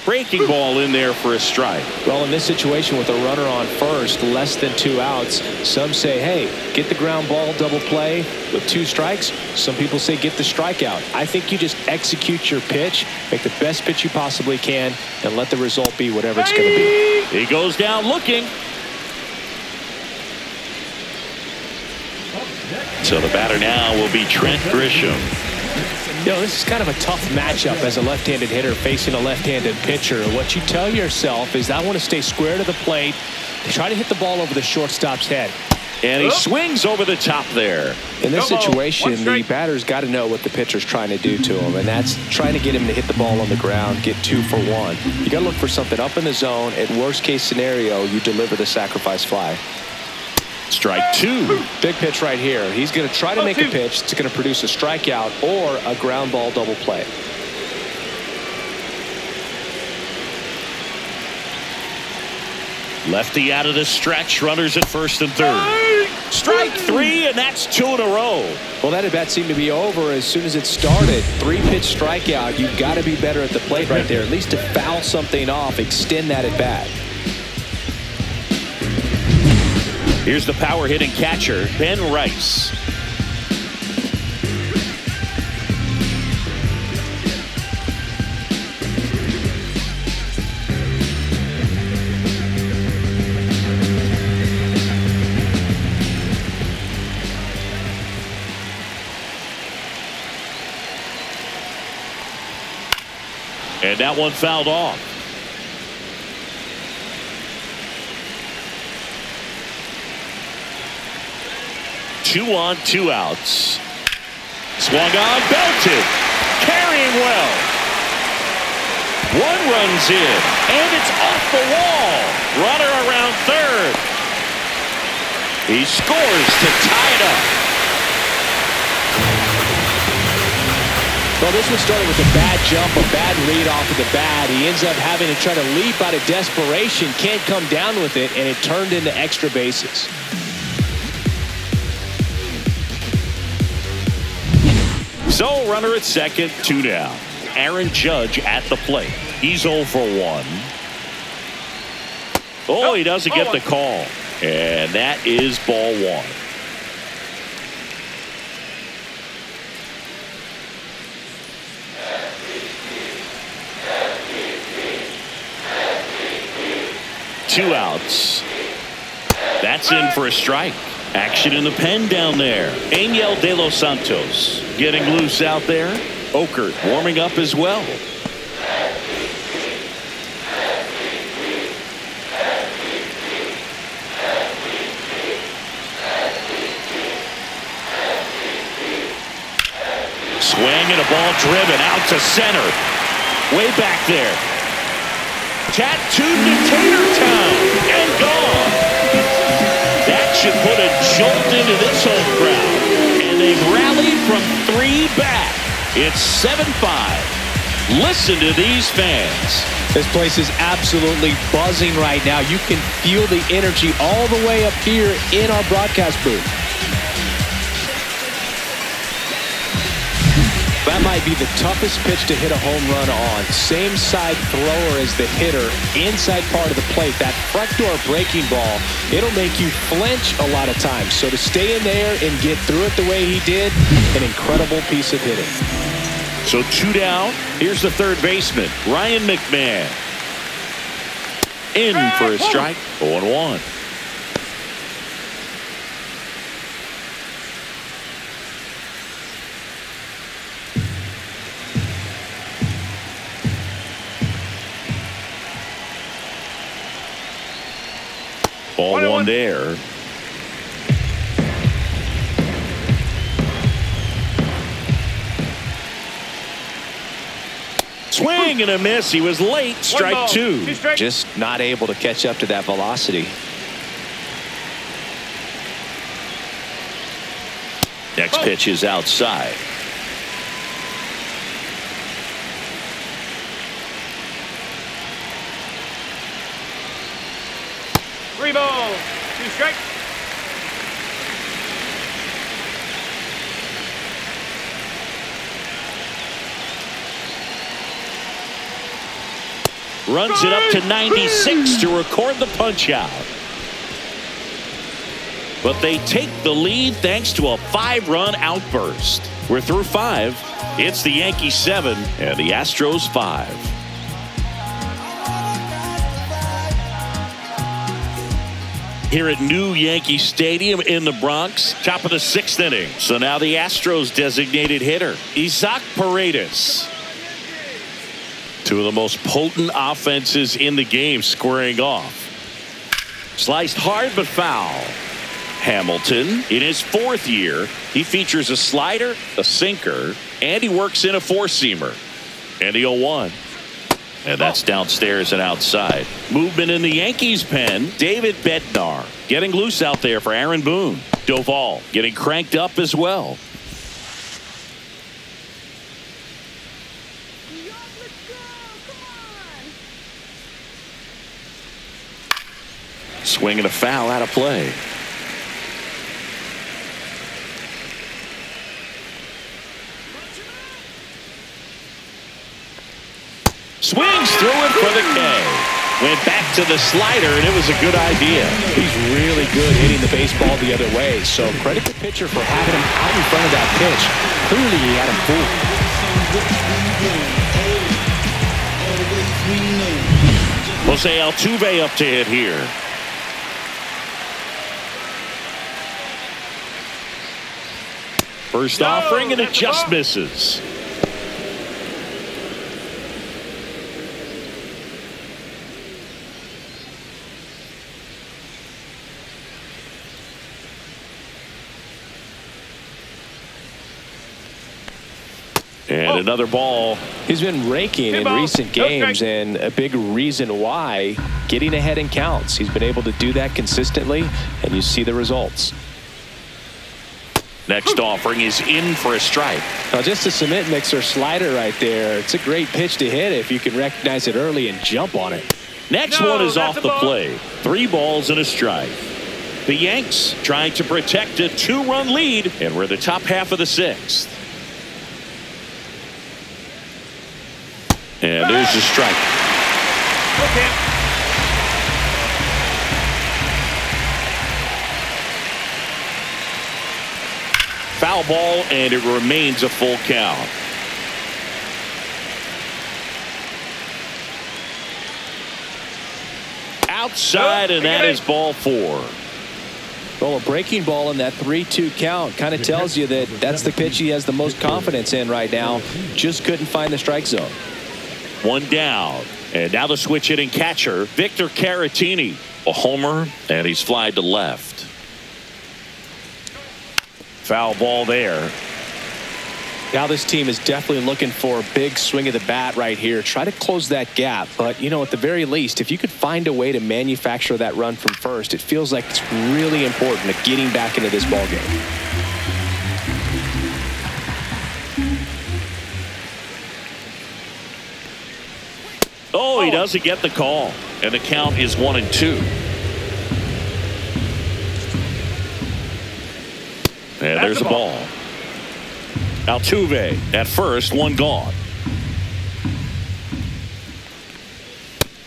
Breaking ball in there for a strike. Well, in this situation with a runner on first, less than 2 outs, some say, hey, get the ground ball, double play with 2 strikes. Some people say get the strikeout. I think you just execute your pitch, make the best pitch you possibly can, and let the result be whatever it's going to be. He goes down looking. So the batter now will be Trent Grisham. You know, this is kind of a tough matchup as a left-handed hitter facing a left-handed pitcher. What you tell yourself is, I want to stay square to the plate, try to hit the ball over the shortstop's head. And he swings over the top there. In this situation, the batter's got to know what the pitcher's trying to do to him, and that's trying to get him to hit the ball on the ground, get 2 for 1. You got to look for something up in the zone. At worst case scenario, you deliver the sacrifice fly. Strike 2. Big pitch right here. He's going to try to make a pitch that's going to produce a strikeout or a ground ball double play. Lefty out of the stretch. Runners at first and third. Strike 3, and that's 2 in a row. Well, that at bat seemed to be over as soon as it started. 3-pitch strikeout. You've got to be better at the plate right there, at least to foul something off, extend that at bat. Here's the power hitting catcher, Ben Rice. And that one fouled off. Two on, 2 outs. Swung on, belted. Carrying well. 1 runs in, and it's off the wall. Runner around third. He scores to tie it up. Well, this one started with a bad jump, a bad lead off of the bat. He ends up having to try to leap out of desperation, can't come down with it, and it turned into extra bases. So, runner at second, 2 down. Aaron Judge at the plate. He's 0 for 1. Oh, he doesn't get the call. And that is ball 1. Two outs. That's in for a strike. Action in the pen down there. Angel De Los Santos getting loose out there. Okert warming up as well. Swing and a ball driven out to center. Way back there. Tattooed to Tatertown and gone. That should put a jolt into this home crowd. And they've rallied from 3 back. It's 7-5. Listen to these fans. This place is absolutely buzzing right now. You can feel the energy all the way up here in our broadcast booth. That might be the toughest pitch to hit a home run on. Same side thrower as the hitter, inside part of the plate. That front door breaking ball, it'll make you flinch a lot of times. So to stay in there and get through it the way he did, an incredible piece of hitting. So 2 down. Here's the third baseman, Ryan McMahon. In for a strike, 0-1. Ball 1 there. Swing and a miss. He was late. Strike 2. Just not able to catch up to that velocity. Next pitch is outside. Three balls, 2 strikes. Runs it up to 96 to record the punch out. But they take the lead thanks to a 5-run outburst. We're through 5. It's the Yankees 7 and the Astros 5. here at New Yankee Stadium in the Bronx. Top of the 6th inning. So now the Astros designated hitter, Isaac Paredes. Two of the most potent offenses in the game squaring off. Sliced hard but foul. Hamilton, in his 4th year, he features a slider, a sinker, and he works in a 4-seamer. And the 0-1. And that's downstairs and outside. Movement in the Yankees pen. David Bednar getting loose out there for Aaron Boone. Doval getting cranked up as well. Swing and a foul out of play. Swings through it for the K. Went back to the slider, and it was a good idea. He's really good hitting the baseball the other way. So credit the pitcher for having him out in front of that pitch. Clearly, he had him fooled. Jose Altuve up to hit here. First offering, and it just misses. And another ball. He's been raking in recent games, and a big reason why, getting ahead in counts. He's been able to do that consistently, and you see the results. Next offering is in for a strike. Now, just a cement mixer slider right there. It's a great pitch to hit if you can recognize it early and jump on it. Next one is off the plate. 3 balls and a strike. The Yanks trying to protect a 2-run lead, and we're the top half of the 6th. And there's the strike. Okay. Foul ball, and it remains a full count. Outside, and that is ball 4. Well, a breaking ball in that 3-2 count kind of tells you that that's the pitch he has the most confidence in right now. Just couldn't find the strike zone. 1 down. And now the switch hitting catcher, Victor Caratini. A homer, and he's flied to left. Foul ball there. Now this team is definitely looking for a big swing of the bat right here. Try to close that gap. But, you know, at the very least, if you could find a way to manufacture that run from first, it feels like it's really important to getting back into this ball game. Oh, he doesn't get the call. And the count is 1-2. And there's a ball. Altuve at first, 1 gone.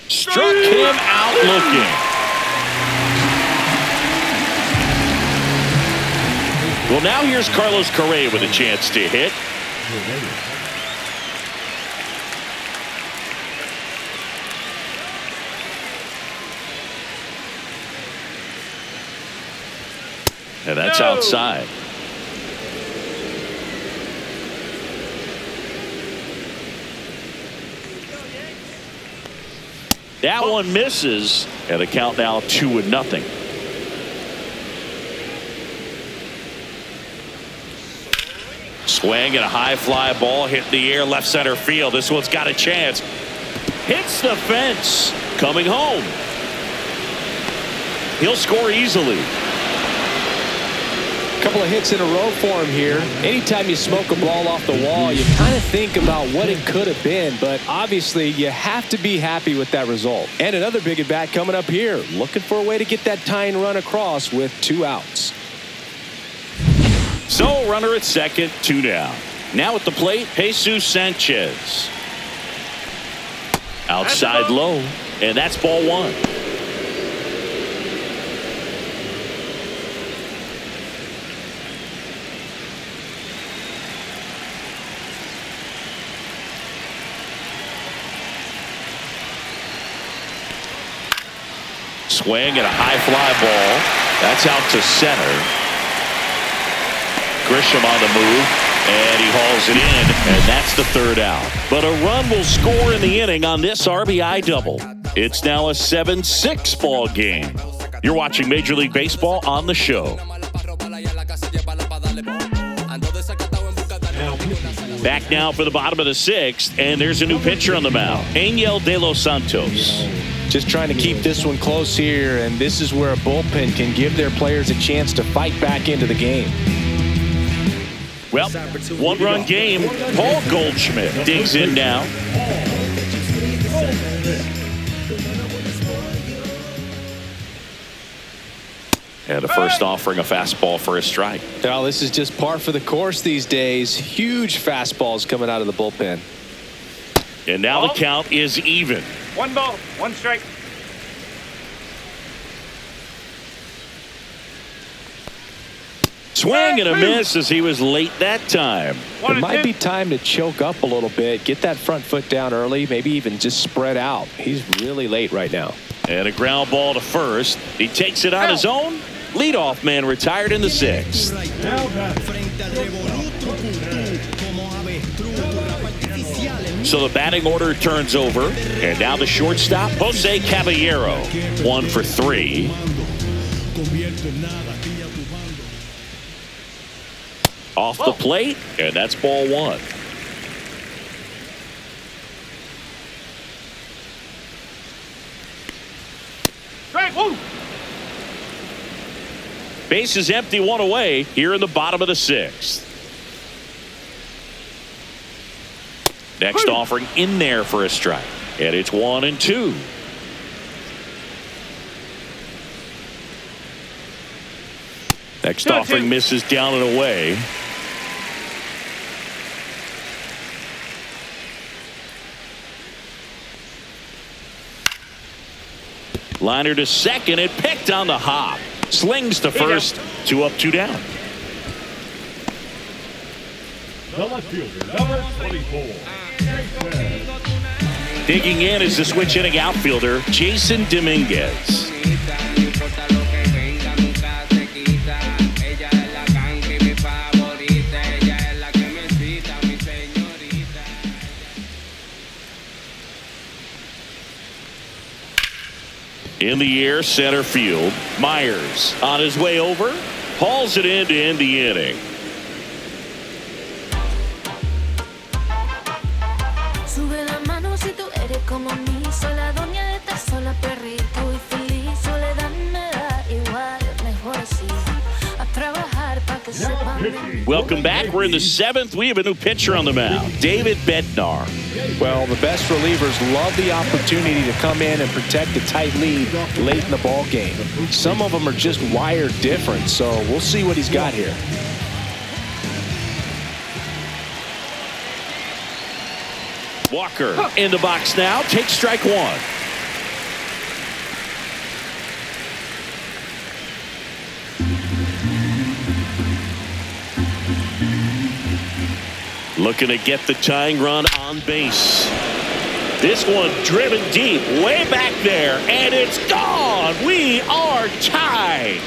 Struck him out looking. Well, now here's Carlos Correa with a chance to hit. And that's outside. That one misses, and the count now 2-0. Swing and a high fly ball hit in the air left center field. This one's got a chance. Hits the fence. Coming home. He'll score easily. Couple of hits in a row for him here. Anytime you smoke a ball off the wall, you kind of think about what it could have been, but obviously you have to be happy with that result. And another big at bat coming up here, looking for a way to get that tying run across with 2 outs. So runner at second, 2 down. Now at the plate, Jesus Sanchez. Outside low, and that's ball 1. Swing and a high fly ball. That's out to center. Grisham on the move, and he hauls it in, and that's the third out. But a run will score in the inning on this RBI double. It's now a 7-6 ball game. You're watching Major League Baseball on the show. Back now for the bottom of the sixth, and there's a new pitcher on the mound, Angel De Los Santos. Just trying to keep this one close here, and this is where a bullpen can give their players a chance to fight back into the game. Well, one-run game. Paul Goldschmidt digs in now. And the first offering a fastball for a strike. Now, this is just par for the course these days. Huge fastballs coming out of the bullpen. And now the count is even. 1 ball, 1 strike. Swing and a miss as he was late that time. It might be time to choke up a little bit. Get that front foot down early. Maybe even just spread out. He's really late right now. And a ground ball to first. He takes it on his own. Leadoff man retired in the sixth. So the batting order turns over. And now the shortstop, Jose Caballero. 1 for 3. Off the plate, and that's ball 1. Strike. Woo. Base is empty, 1 away here in the bottom of the sixth. Next offering in there for a strike, and it's 1-2. Next offering misses down and away. Liner to second, and picked on the hop. Slings to first. 2 up, 2 down. The left fielder, number 24. Digging in is the switch hitting outfielder, Jason Dominguez. In the air, center field. Myers on his way over. Hauls it in to end the inning. Sube la mano si tú eres como mí. Soy la dueña de estar sola, perrito y feliz. Soledad me da igual, mejor así. A trabajar para que sepan de mí. Welcome back. We're in the 7th. We have a new pitcher on the mound, David Bednar. Well, the best relievers love the opportunity to come in and protect a tight lead late in the ball game. Some of them are just wired different, so we'll see what he's got here. Walker in the box now. Takes strike 1. Looking to get the tying run on base. This one driven deep, way back there, and it's gone. We are tied.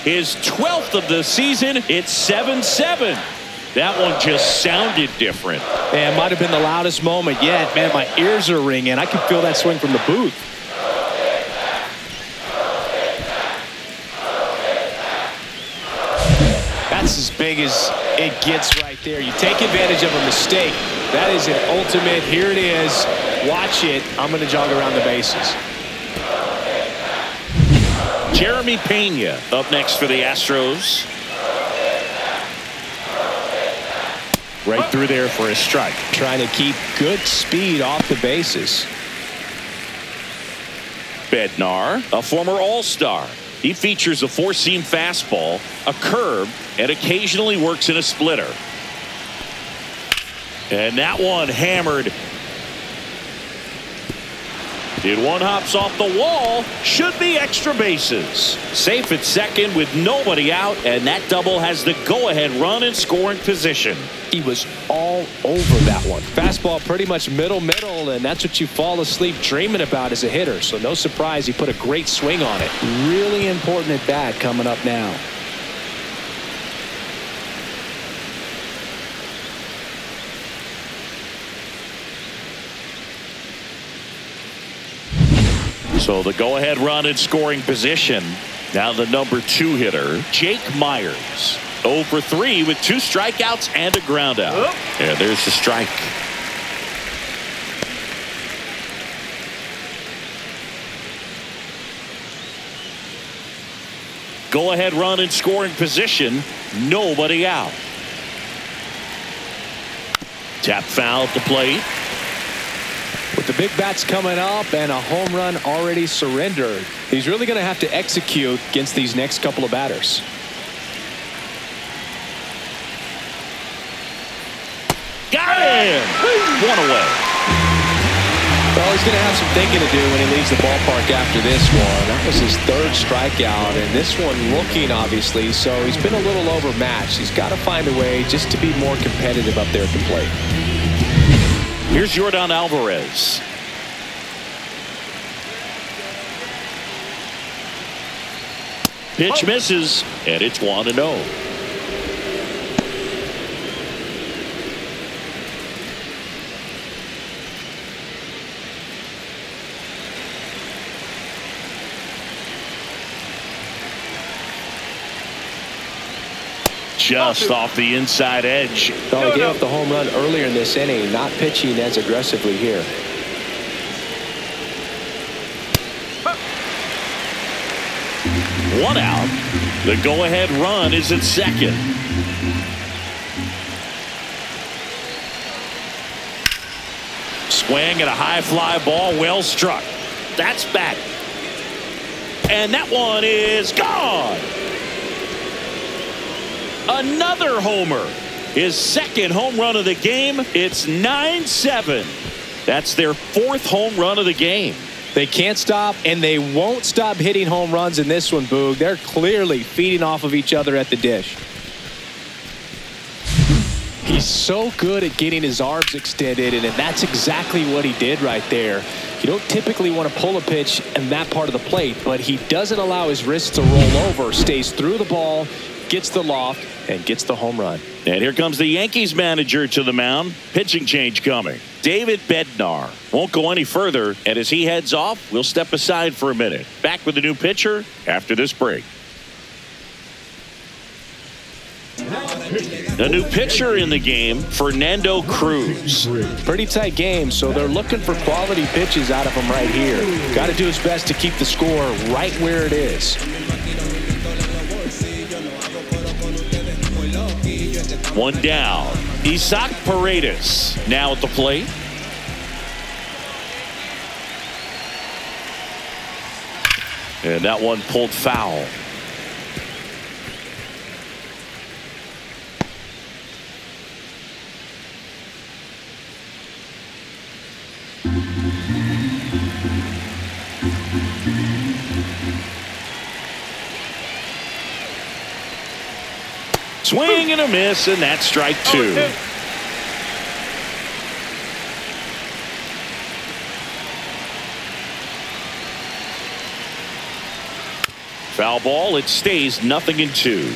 His 12th of the season. It's 7-7. That one just sounded different. Man, might have been the loudest moment yet. Man, my ears are ringing. I can feel that swing from the booth. That's as big as it gets right there. You take advantage of a mistake. That is an ultimate. Here it is. Watch it. I'm going to jog around the bases. Jeremy Pena up next for the Astros. Right through there for a strike. Trying to keep good speed off the bases. Bednar, a former All-Star. He features a 4-seam fastball, a curve, and occasionally works in a splitter. And that one hammered. Did one hops off the wall. Should be extra bases. Safe at second with nobody out, and that double has the go-ahead run in scoring position. He was all over that one. Fastball pretty much middle, and that's what you fall asleep dreaming about as a hitter. So no surprise he put a great swing on it. Really important at bat coming up now. So the go-ahead run in scoring position. Now the number 2 hitter, Jake Myers. 0 for 3 with 2 strikeouts and a ground out. And there's the strike. Go-ahead run in scoring position. Nobody out. Tap foul at the plate. With the big bats coming up and a home run already surrendered, he's really going to have to execute against these next couple of batters. Got him! 1 away. Well, he's going to have some thinking to do when he leaves the ballpark after this one. That was his 3rd strikeout, and this one looking obviously, so he's been a little overmatched. He's got to find a way just to be more competitive up there at the plate. Here's Yordan Alvarez. Pitch misses, and it's 1-0. Just off the inside edge. Well, he gave up the home run earlier in this inning, not pitching as aggressively here. One out. The go-ahead run is at second. Swing at a high fly ball, well struck. That's back. And that one is gone. Another homer. His 2nd home run of the game. It's 9-7. That's their 4th home run of the game. They can't stop, and they won't stop hitting home runs in this one, Boog. They're clearly feeding off of each other at the dish. He's so good at getting his arms extended, and that's exactly what he did right there. You don't typically want to pull a pitch in that part of the plate, but he doesn't allow his wrists to roll over, stays through the ball, gets the loft, and gets the home run. And here comes the Yankees manager to the mound. Pitching change coming. David Bednar won't go any further, and as he heads off, we'll step aside for a minute. Back with the new pitcher after this break. The new pitcher in the game, Fernando Cruz. Pretty tight game, so they're looking for quality pitches out of him right here. Got to do his best to keep the score right where it is. One down. Isaac Paredes now at the plate. And that one pulled foul. Swing and a miss, and that's strike 2. Foul ball. It stays 0-2.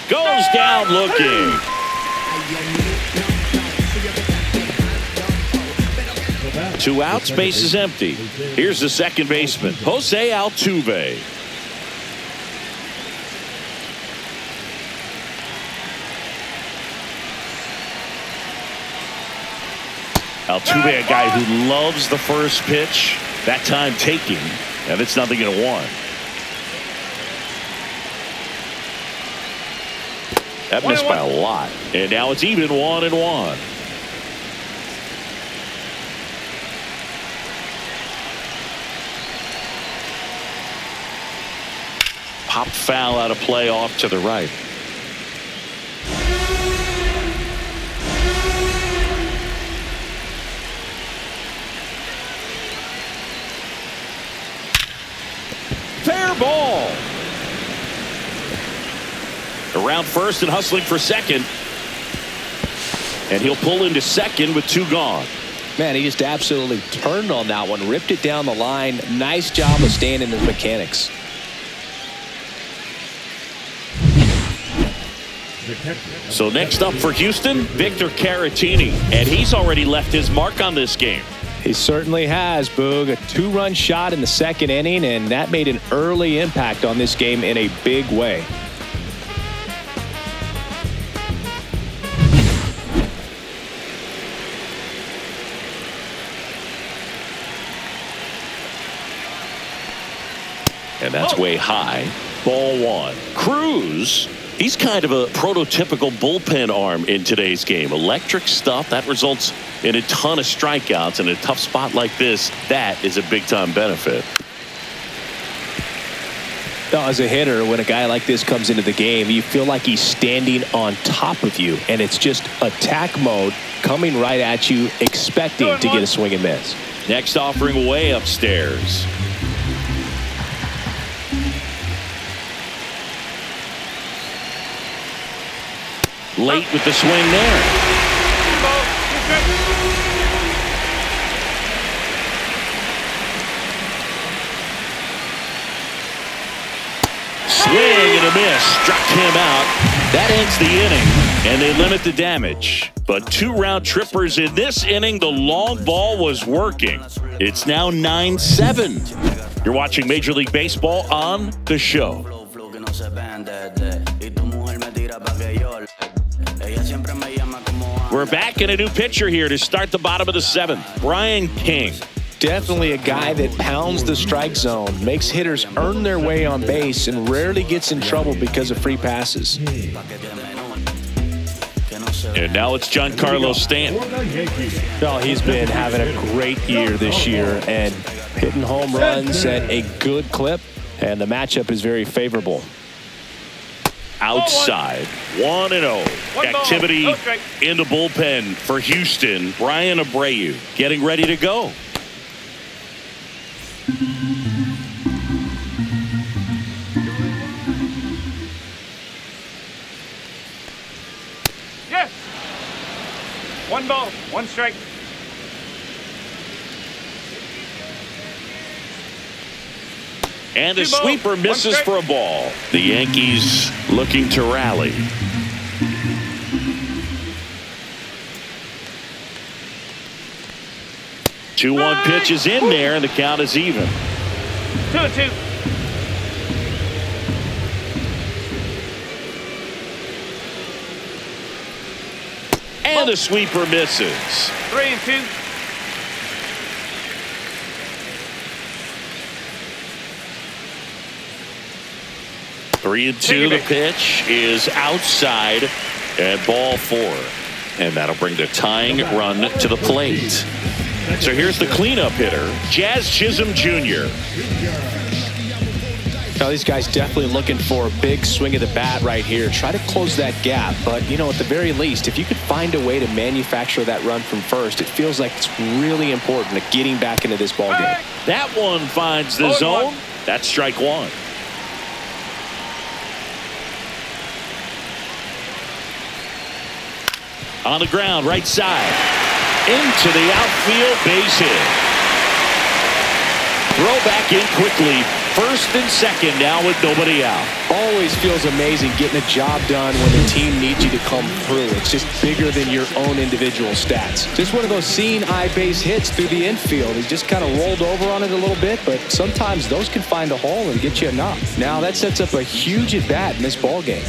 Goes down looking. Two outs, base is empty. Here's the second baseman, Jose Altuve. Altuve, a guy who loves the first pitch, that time taking, and it's 0-1. That missed by a lot, and now it's even 1-1. Popped foul out of play off to the right. ball. Around first and hustling for second. And he'll pull into second with 2 gone. Man, he just absolutely turned on that one, ripped it down the line. Nice job of staying in his mechanics. So next up for Houston, Victor Caratini, and he's already left his mark on this game. He certainly has, Boog. A 2-run shot in the second inning, and that made an early impact on this game in a big way. And that's way high. Ball 1. Cruz, he's kind of a prototypical bullpen arm in today's game. Electric stuff that results in a ton of strikeouts. In a tough spot like this, that is a big-time benefit. As a hitter, when a guy like this comes into the game, you feel like he's standing on top of you, and it's just attack mode coming right at you, expecting to get a swing and miss. Next offering way upstairs. Late with the swing there. Swing and a miss. Struck him out. That ends the inning, and they limit the damage. But 2 round trippers in this inning. The long ball was working. It's now 9-7. You're watching Major League Baseball on The Show. We're back in a new pitcher here to start the bottom of the 7th. Brian King. Definitely a guy that pounds the strike zone, makes hitters earn their way on base, and rarely gets in trouble because of free passes. And now it's Giancarlo Stanton. Well, he's been having a great year this year and hitting home runs at a good clip, and the matchup is very favorable. Outside, 1-0. Activity in the bullpen for Houston. Brian Abreu getting ready to go. Yes. 1 ball, 1 strike. And the sweeper misses for a ball. The Yankees looking to rally. Two 2-1 pitch is in there, and the count is even. 2-2. And the sweeper misses. 3-2. Three and two. The pitch is outside at ball 4. And that'll bring the tying run to the plate. So here's the cleanup hitter, Jazz Chisholm Jr. Now these guys definitely looking for a big swing of the bat right here. Try to close that gap. But, you know, at the very least, if you could find a way to manufacture that run from first, it feels like it's really important to getting back into this ball game. That one finds the zone. That's strike 1. On the ground, right side. Into the outfield, base hit. Throw back in quickly. First and second now with nobody out. Always feels amazing getting a job done when the team needs you to come through. It's just bigger than your own individual stats. Just one of those seeing eye base hits through the infield. He just kind of rolled over on it a little bit, but sometimes those can find a hole and get you enough. Now that sets up a huge at bat in this ball game.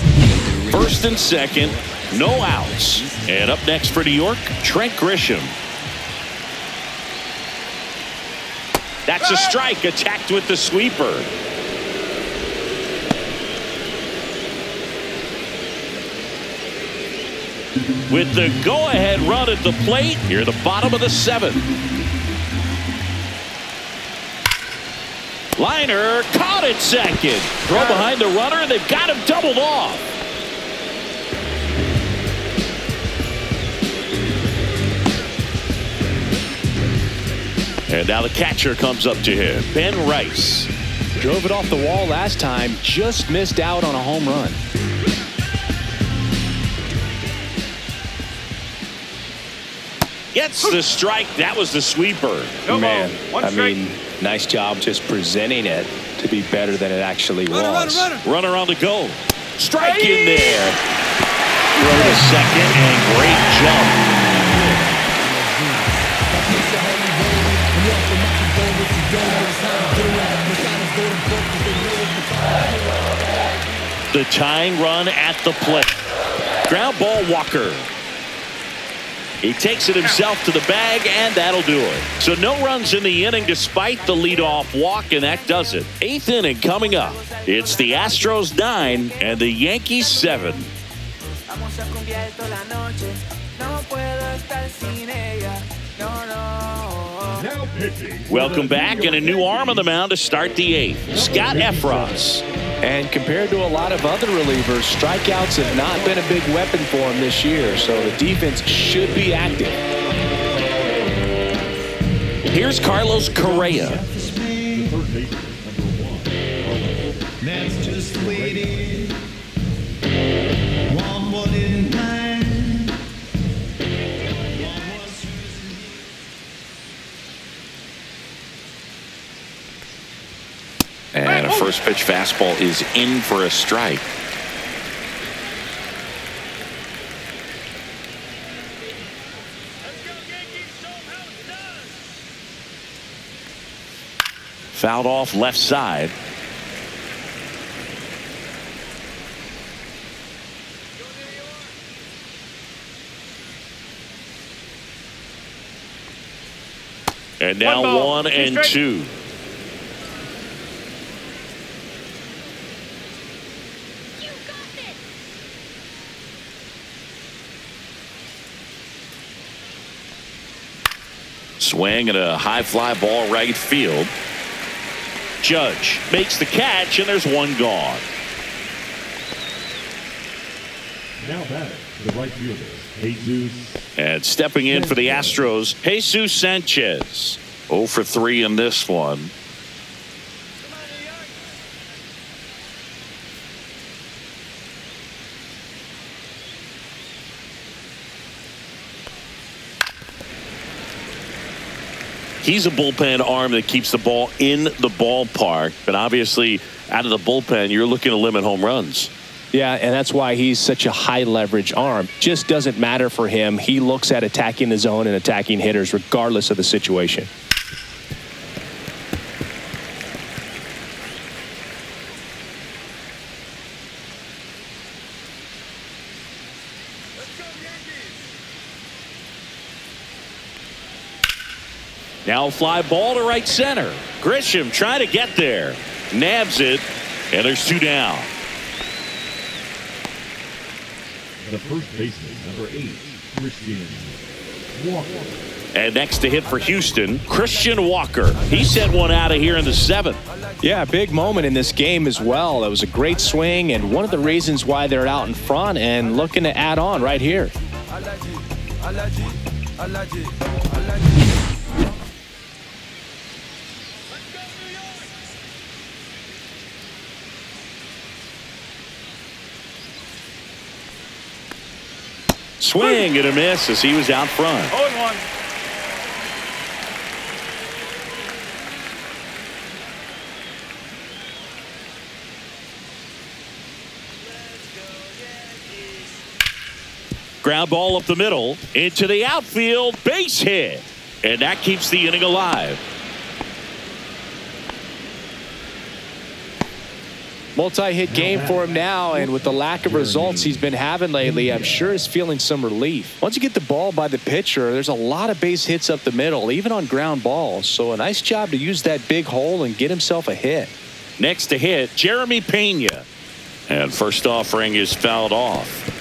First and second, no outs. And up next for New York, Trent Grisham. That's a strike, attacked with the sweeper. With the go-ahead run at the plate, near the bottom of the 7th. Liner caught at second. Throw behind the runner, and they've got him doubled off. And now the catcher comes up to him, Ben Rice. Drove it off the wall last time, just missed out on a home run. Gets the strike. That was the sweeper. No Man, ball. One I strike. mean, nice job just presenting it to be better than it actually was. Runner on the go. Strike in there. Throw to second and great jump. The tying run at the plate. Ground ball, Walker. He takes it himself to the bag, and that'll do it. So no runs in the inning despite the leadoff walk, and that does it. 8th inning coming up. It's the Astros 9 and the Yankees 7. Now pitching. Welcome back, and a new arm on the mound to start the 8th. Scott Efros. And compared to a lot of other relievers, strikeouts have not been a big weapon for him this year, so the defense should be active. Here's Carlos Correa. The third baseman, number 1. That's just waiting. One more in mind. And a first pitch fastball is in for a strike. Fouled off left side. And now 1 and 2. Swing and a high fly ball right field. Judge makes the catch, and there's one gone. Now batting, the right fielder, Jesus. And stepping in for the Astros, Jesus Sanchez. 0 for 3 in this one. He's a bullpen arm that keeps the ball in the ballpark. But obviously, out of the bullpen, you're looking to limit home runs. Yeah, and that's why he's such a high leverage arm. Just doesn't matter for him. He looks at attacking the zone and attacking hitters regardless of the situation. Now a fly ball to right center. Grisham trying to get there. Nabs it, and there's 2 down. The first baseman, number 8, Christian Walker. And next to hit for Houston, Christian Walker. He sent one out of here in the 7th. Yeah, big moment in this game as well. That was a great swing, and one of the reasons why they're out in front and looking to add on right here. Swing and a miss as he was out front. 0-1. Ground ball up the middle into the outfield, base hit, and that keeps the inning alive. Multi-hit game for him now, and with the lack of results he's been having lately, I'm sure he's feeling some relief. Once you get the ball by the pitcher, there's a lot of base hits up the middle, even on ground balls. So a nice job to use that big hole and get himself a hit. Next to hit, Jeremy Pena. And first offering is fouled off.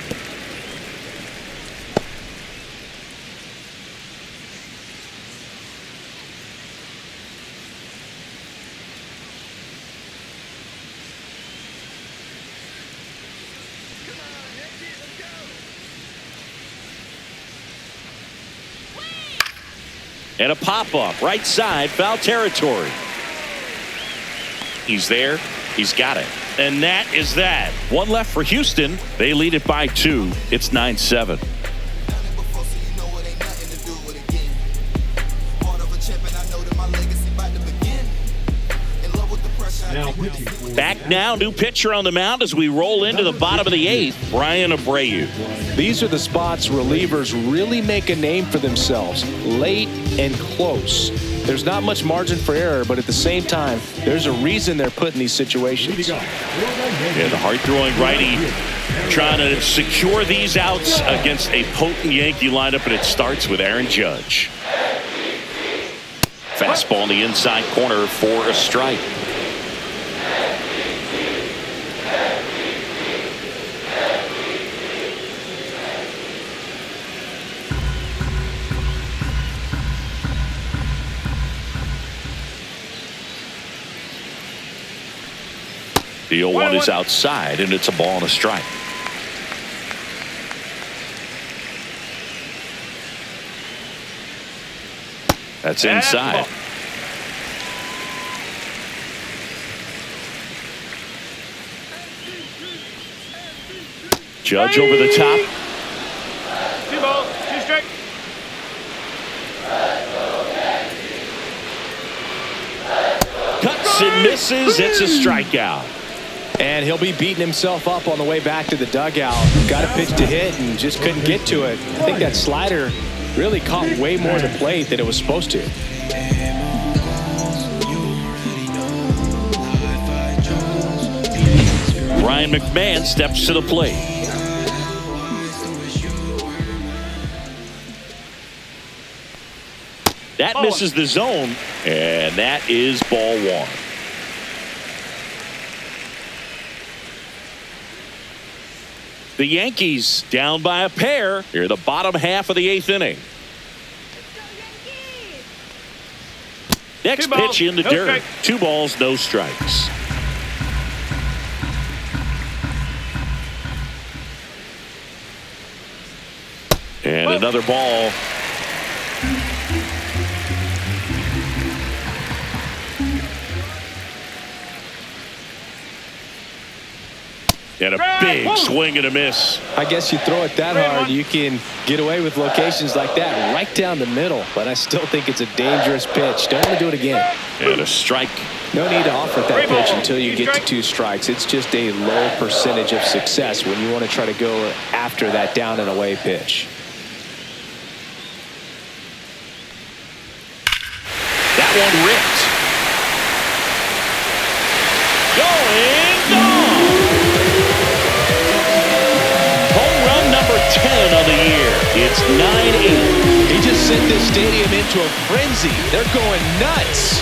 And a pop-up, right side, foul territory. He's there. He's got it. And that is that. One left for Houston. They lead it by 2. It's 9-7. Back now, new pitcher on the mound as we roll into the bottom of the 8th, Brian Abreu. These are the spots relievers really make a name for themselves, late and close. There's not much margin for error, but at the same time, there's a reason they're put in these situations. Yeah, the hard-throwing righty trying to secure these outs against a potent Yankee lineup, and it starts with Aaron Judge. Fastball in the inside corner for a strike. The 0-1 is outside, and it's a ball and a strike. That's inside. Judge over the top. 2 balls, 2 strikes. Cuts and misses. It's a strikeout. And he'll be beating himself up on the way back to the dugout. Got a pitch to hit and just couldn't get to it. I think that slider really caught way more of the plate than it was supposed to. Ryan McMahon steps to the plate. That misses the zone, and that is ball 1. The Yankees down by a pair here in the bottom half of the 8th inning. Next pitch in the dirt. 2 balls, no strikes. And another ball. And a big swing and a miss. I guess you throw it that hard, you can get away with locations like that right down the middle. But I still think it's a dangerous pitch. Don't want to do it again. And a strike. No need to offer that pitch until you get to 2 strikes. It's just a low percentage of success when you want to try to go after that down and away pitch. That one ripped. Going gone. Home run number 10 on the year. It's 9-8. He just sent this stadium into a frenzy. They're going nuts.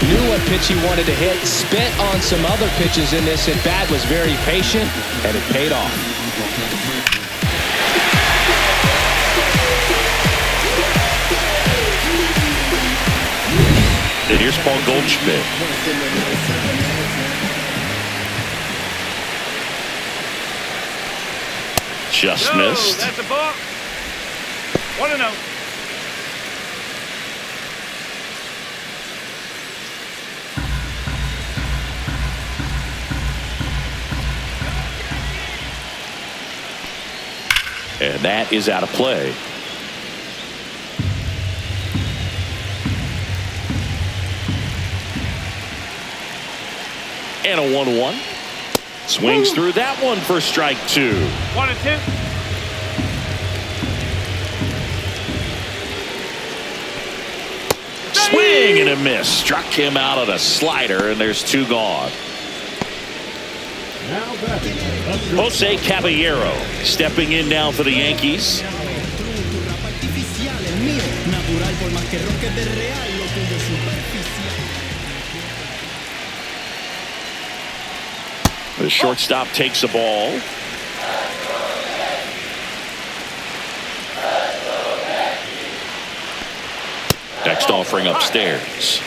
Knew what pitch he wanted to hit, spent on some other pitches in this at bat, was very patient, and it paid off. And here's Paul Goldschmidt. Just missed. That's a ball. 1-0. And that is out of play. And a 1-1. Swings through that one for strike 2. 1-2. Swing and a miss. Struck him out on a slider, and there's 2 gone. Jose Caballero stepping in now for the Yankees. The shortstop takes the ball. Next offering upstairs.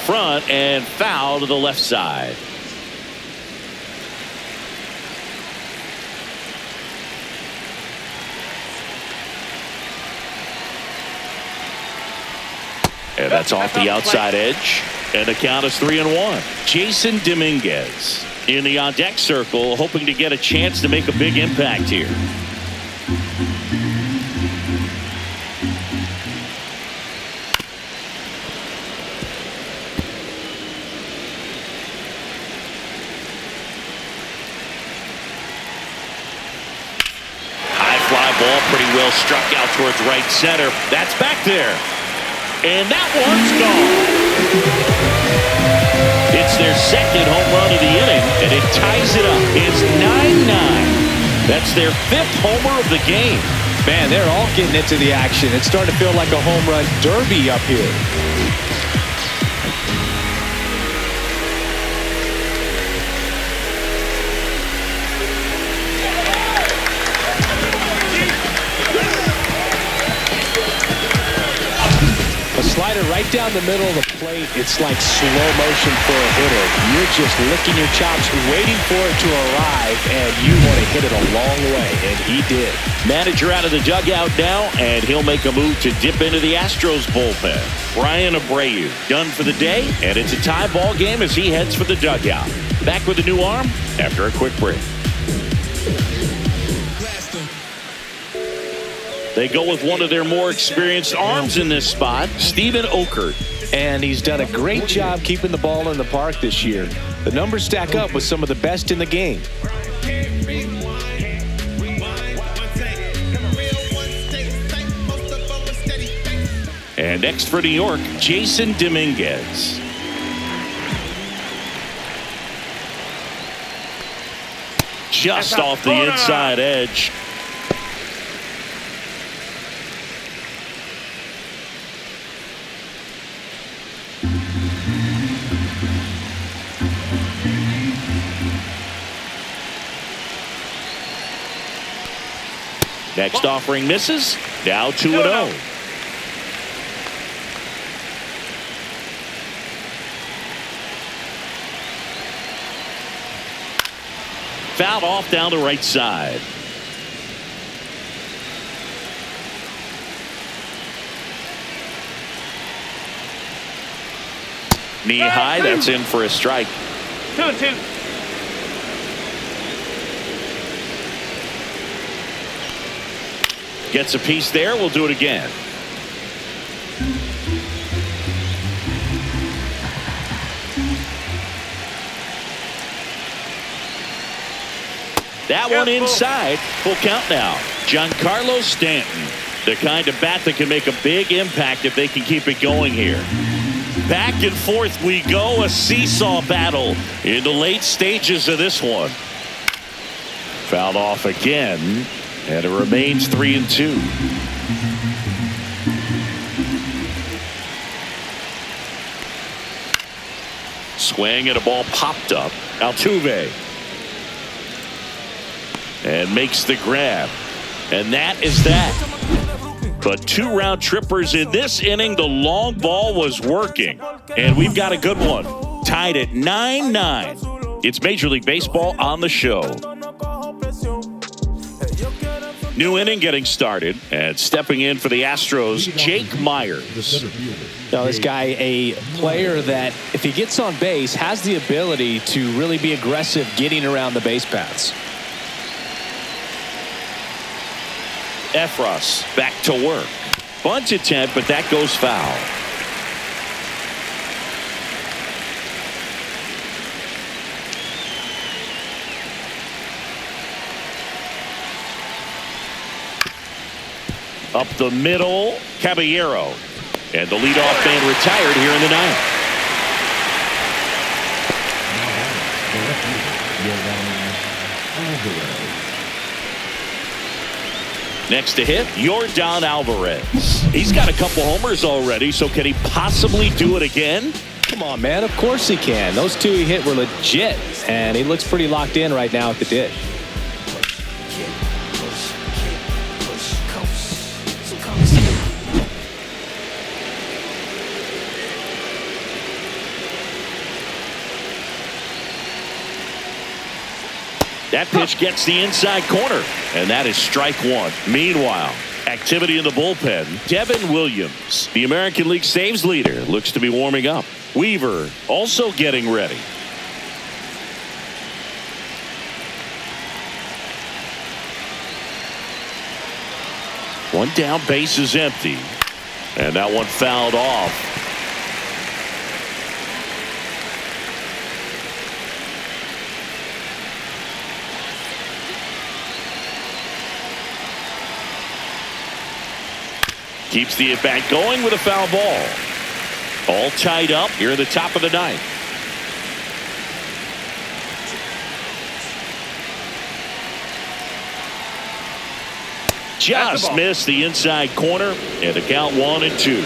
front and foul to the left side. And that's off the outside edge. And the count is 3-1. Jason Dominguez in the on-deck circle, hoping to get a chance to make a big impact here. High fly ball, pretty well struck out towards right center. That's back there. And that one's gone. It's their second home run of the inning, and it ties it up. It's 9-9. That's their 5th homer of the game. Man, they're all getting into the action. It's starting to feel like a home run derby up here. Slider right down the middle of the plate. It's like slow motion for a hitter. You're just licking your chops, waiting for it to arrive, and you want to hit it a long way, and he did. Manager out of the dugout now, and he'll make a move to dip into the Astros bullpen. Brian Abreu done for the day, and it's a tie ball game as he heads for the dugout. Back with a new arm after a quick break. They go with one of their more experienced arms in this spot, Steven Okert. And he's done a great job keeping the ball in the park this year. The numbers stack up with some of the best in the game. And next for New York, Jason Dominguez. Just off the inside edge. Next offering misses. Now 2-0. Fouled off down the right side. Knee high. That's in for a strike. 2-2. Gets a piece there. We'll do it again. That one inside. Full count now. Giancarlo Stanton, the kind of bat that can make a big impact if they can keep it going here. Back and forth we go. A seesaw battle in the late stages of this one. Fouled off again. And it remains 3-2. Swing and a ball popped up. Altuve. And makes the grab. And that is that. But 2 round trippers in this inning. The long ball was working. And we've got a good one. Tied at 9-9. It's Major League Baseball on the show. New inning getting started, and stepping in for the Astros, Jake Myers. Now, this guy, a player that, if he gets on base, has the ability to really be aggressive getting around the base paths. Efros back to work. Bunt attempt, but that goes foul. Up the middle, Caballero. And the leadoff man retired here in the ninth. Next to hit, Yordan Alvarez. He's got a couple homers already, so can he possibly do it again? Come on, man. Of course he can. Those 2 he hit were legit, and he looks pretty locked in right now at the dish. That pitch gets the inside corner, and that is strike one. Meanwhile, activity in the bullpen. Devin Williams, the American League saves leader, looks to be warming up. Weaver also getting ready. One down, base is empty. And that one fouled off. Keeps the at-bat going with a foul ball. All tied up here at the top of the ninth. Just missed the inside corner, and the count 1-2.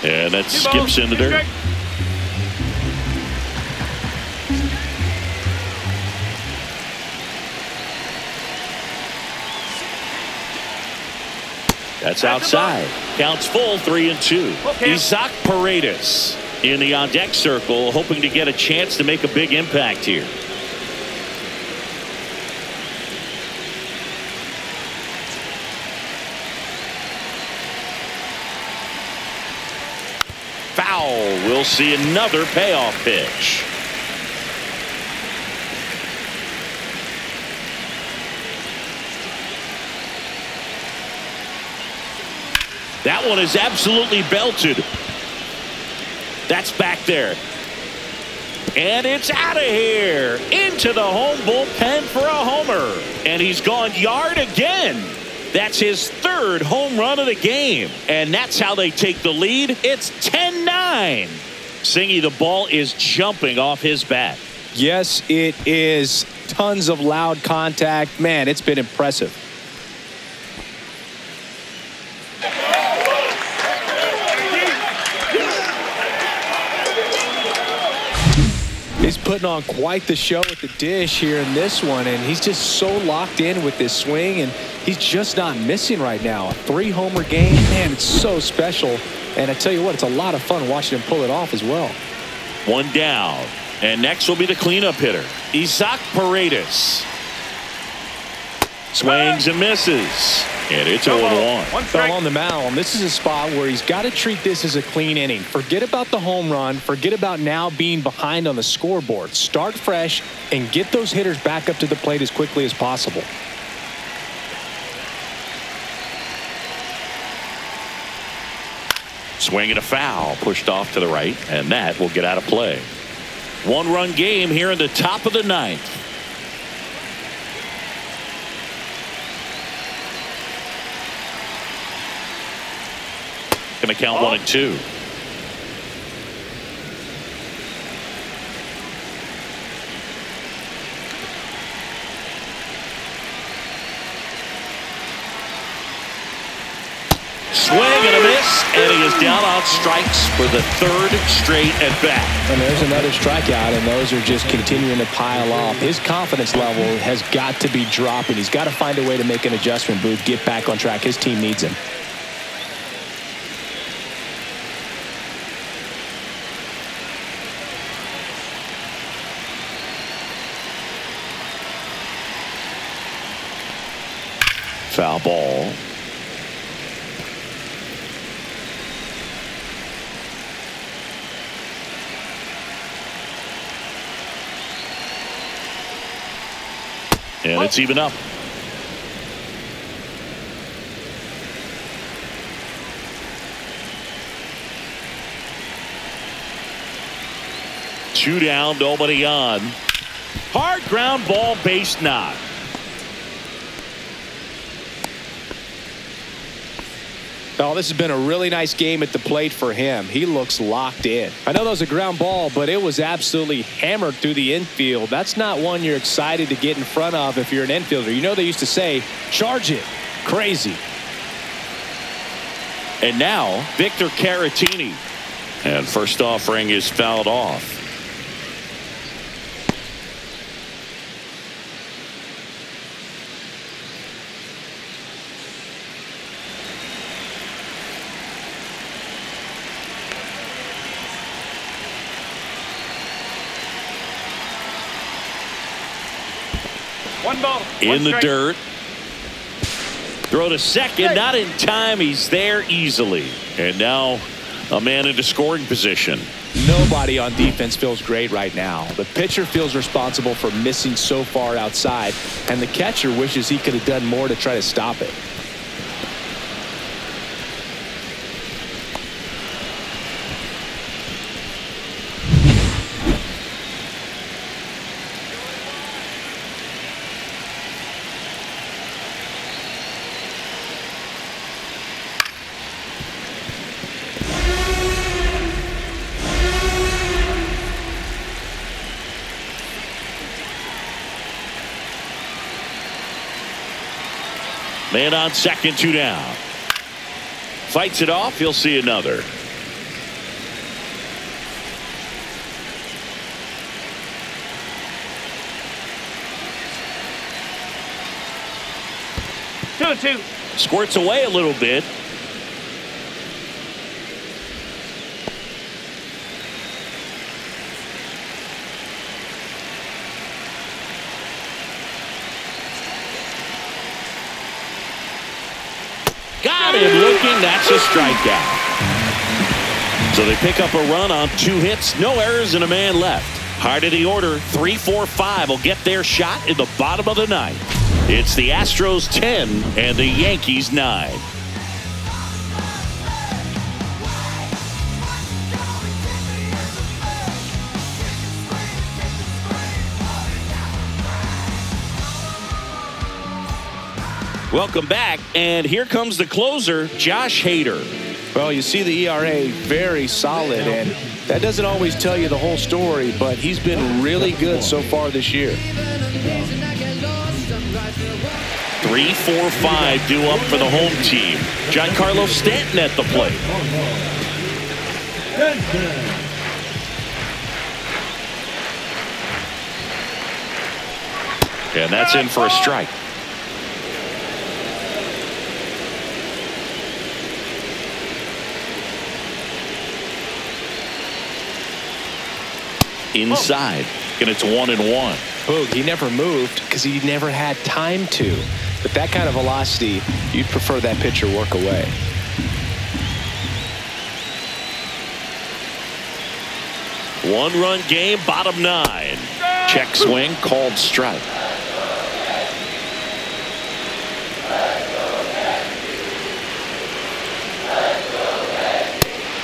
And that skips in the dirt. That's outside. Counts full, 3-2. Isaac Paredes in the on-deck circle, hoping to get a chance to make a big impact here. Foul. We'll see another payoff pitch. That one is absolutely belted. That's back there. And it's out of here. Into the home bullpen for a homer. And he's gone yard again. That's his third home run of the game. And that's how they take the lead. It's 10-9. Singy, the ball is jumping off his bat. Yes, it is. Tons of loud contact. Man, it's been impressive. He's putting on quite the show at the dish here in this one, and he's just so locked in with this swing, and he's just not missing right now. A 3-homer game, man, it's so special. And I tell you what, it's a lot of fun watching him pull it off as well. One down, and next will be the cleanup hitter, Isaac Paredes. Swings and misses, and it's 0-1. Fell on the mound. This is a spot where he's got to treat this as a clean inning. Forget about the home run. Forget about now being behind on the scoreboard. Start fresh and get those hitters back up to the plate as quickly as possible. Swing and a foul, pushed off to the right, and that will get out of play. One-run game here in the top of the ninth. Going to count 1-2. Swing and a miss, and he is down on strikes for the third straight at bat. And there's another strikeout, and those are just continuing to pile up. His confidence level has got to be dropping. He's got to find a way to make an adjustment, Booth, get back on track. His team needs him. Foul ball. And it's even up. Two down, nobody on. Hard ground ball, base knock. Oh, this has been a really nice game at the plate for him. He looks locked in. I know that was a ground ball, but it was absolutely hammered through the infield. That's not one you're excited to get in front of if you're an infielder. You know they used to say, charge it. Crazy. And now, Victor Caratini. And first offering is fouled off. One ball. In the dirt. Throw to second. Not in time. He's there easily. And now a man into scoring position. Nobody on defense feels great right now. The pitcher feels responsible for missing so far outside, and the catcher wishes he could have done more to try to stop it. Man on second, 2 down. Fights it off. He'll see another. Two. Squirts away a little bit. Got him looking. That's a strikeout. So they pick up a run on 2 hits, no errors, and a man left. Heart of the order, 3, 4, 5 will get their shot in the bottom of the 9th. It's the Astros 10 and the Yankees 9. Welcome back, and here comes the closer, Josh Hader. Well, you see the ERA very solid, and that doesn't always tell you the whole story, but he's been really good so far this year. 3, 4, 5 due up for the home team. Giancarlo Stanton at the plate. And that's in for a strike. Inside, and it's 1-1. Boog, he never moved because he never had time to. But that kind of velocity, you'd prefer that pitcher work away. One-run game, bottom 9. Check swing, called strike.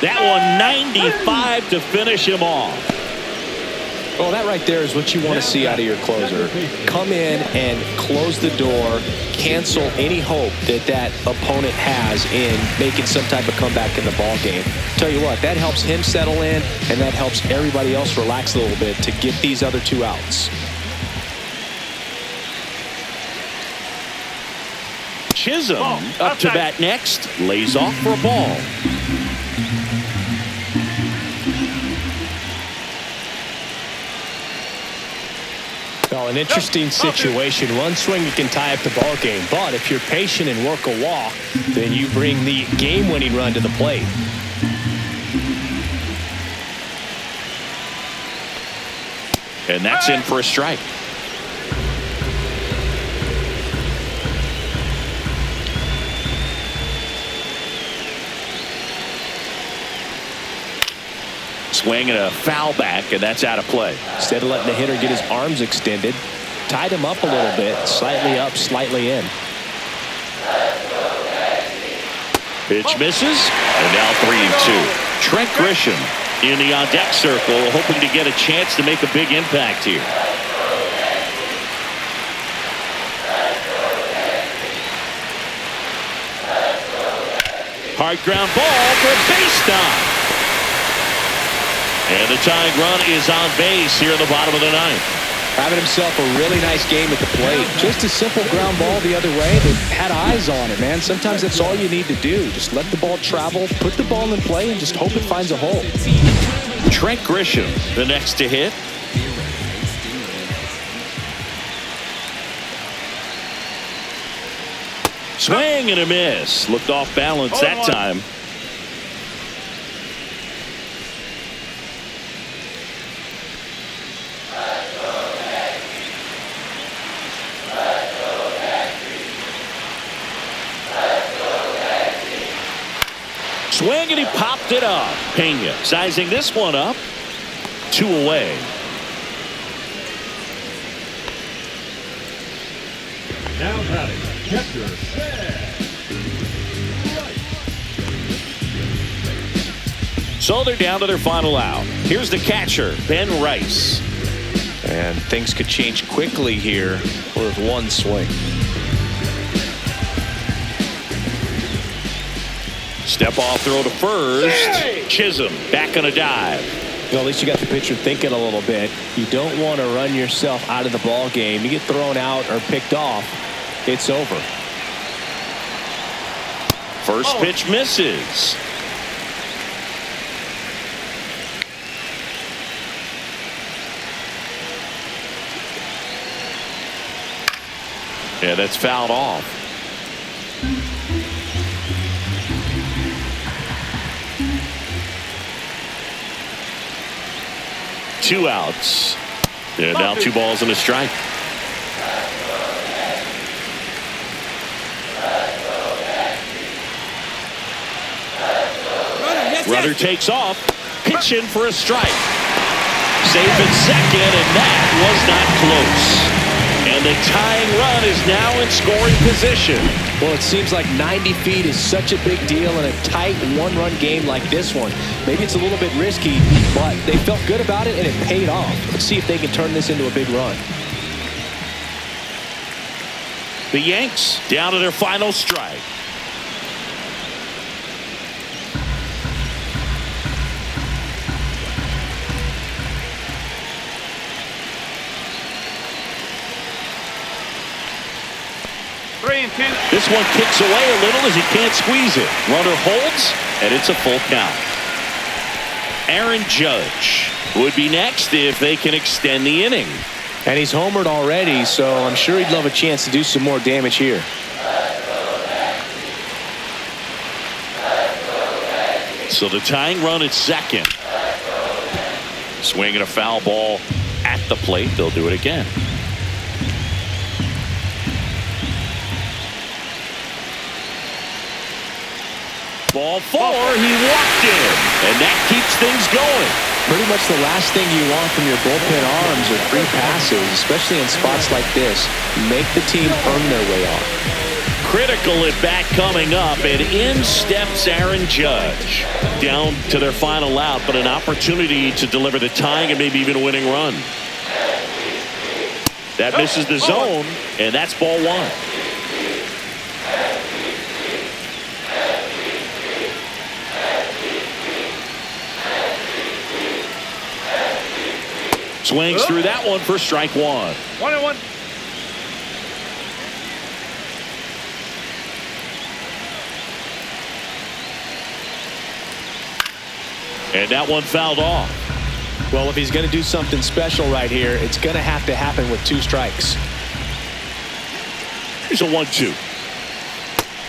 That one 95 to finish him off. Well, that right there is what you want to see out of your closer. Come in and close the door, cancel any hope that that opponent has in making some type of comeback in the ball game. Tell you what, that helps him settle in, and that helps everybody else relax a little bit to get these other 2 outs. Chisholm up to bat next, lays off for a ball. Well, an interesting situation. One swing, you can tie up the ball game. But if you're patient and work a walk, then you bring the game-winning run to the plate. And that's in for a strike. Swing and a foul back, and that's out of play. Instead of letting the hitter get his arms extended, tied him up a little bit, slightly up, slightly in. Pitch misses, and now 3-2. Trent Grisham in the on-deck circle, hoping to get a chance to make a big impact here. Hard ground ball for a base knock. And the tying run is on base here in the bottom of the 9th. Having himself a really nice game at the plate. Just a simple ground ball the other way that had eyes on it, man. Sometimes that's all you need to do. Just let the ball travel, put the ball in play, and just hope it finds a hole. Trent Grisham, the next to hit. Swing and a miss. Looked off balance that time. Swing, and he popped it up. Pena sizing this one up. 2 away. Now batting, catcher, So they're down to their final out. Here's the catcher, Ben Rice. And things could change quickly here with one swing. Step off throw to first. Chisholm back on a dive. Well, at least you got the pitcher thinking a little bit. You don't want to run yourself out of the ball game. You get thrown out or picked off, it's over. First pitch misses. Yeah, that's fouled off. Two outs. Yeah, now 2 balls and a strike. Runner takes off. Pitch in for a strike. Safe at second, and that was not close. And the tying run is now in scoring position. Well, it seems like 90 feet is such a big deal in a tight 1-run game like this one. Maybe it's a little bit risky, but they felt good about it and it paid off. Let's see if they can turn this into a big run. The Yanks down to their final strike. This one kicks away a little as he can't squeeze it. Runner holds, and it's a full count. Aaron Judge would be next if they can extend the inning. And he's homered already, so I'm sure he'd love a chance to do some more damage here. So the tying run at second. Swinging a foul ball at the plate. They'll do it again. Ball 4, he walked in, and that keeps things going. Pretty much the last thing you want from your bullpen arms are free passes, especially in spots like this. Make the team earn their way off. Critical at bat coming up, and in steps Aaron Judge. Down to their final out, but an opportunity to deliver the tying and maybe even a winning run. That misses the zone, and that's ball 1. Swings through that one for strike 1. 1-1. And that one fouled off. Well, if he's going to do something special right here, it's going to happen with 2 strikes. Here's a 1-2.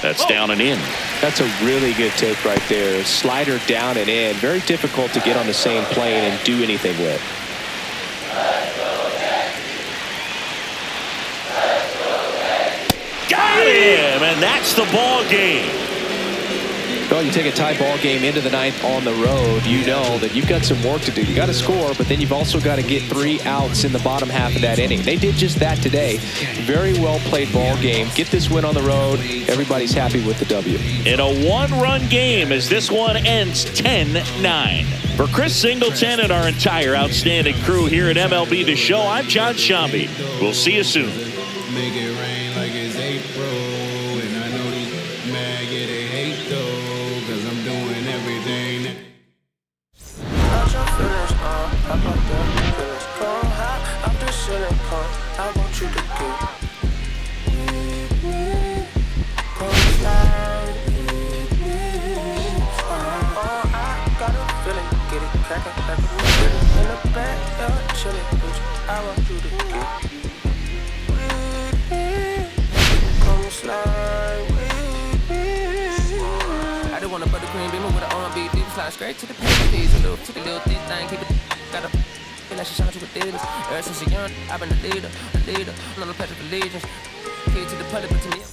That's down and in. That's a really good take right there. Slider down and in. Very difficult to get on the same plane and do anything with. Got him, and that's the ball game. Well, you take a tie ball game into the 9th on the road, you know that you've got some work to do. You got to score, but then you've also got to get 3 outs in the bottom half of that inning. They did just that today. Very well played ball game. Get this win on the road. Everybody's happy with the W. In a 1-run game as this one ends 10-9. For Chris Singleton and our entire outstanding crew here at MLB The Show, I'm John Shambi. We'll see you soon. Make it rain like it's April, and I know these mad, yeah, they hate though, cause I'm doing everything that... I'm just chilling, I want you to get with me. Come slide with me. I got a feeling, get it cracking like a feeling. In the back, chilling with you. I want you to get with me. Come slide with me. I just want a buttercream beamer with an R&B deep slide straight to the panties. A little thick thing, keep it got a feel like she shine to a dealers. Ever since she young, I've been a leader, on the pledge of allegiance. Kid to the public, but to me.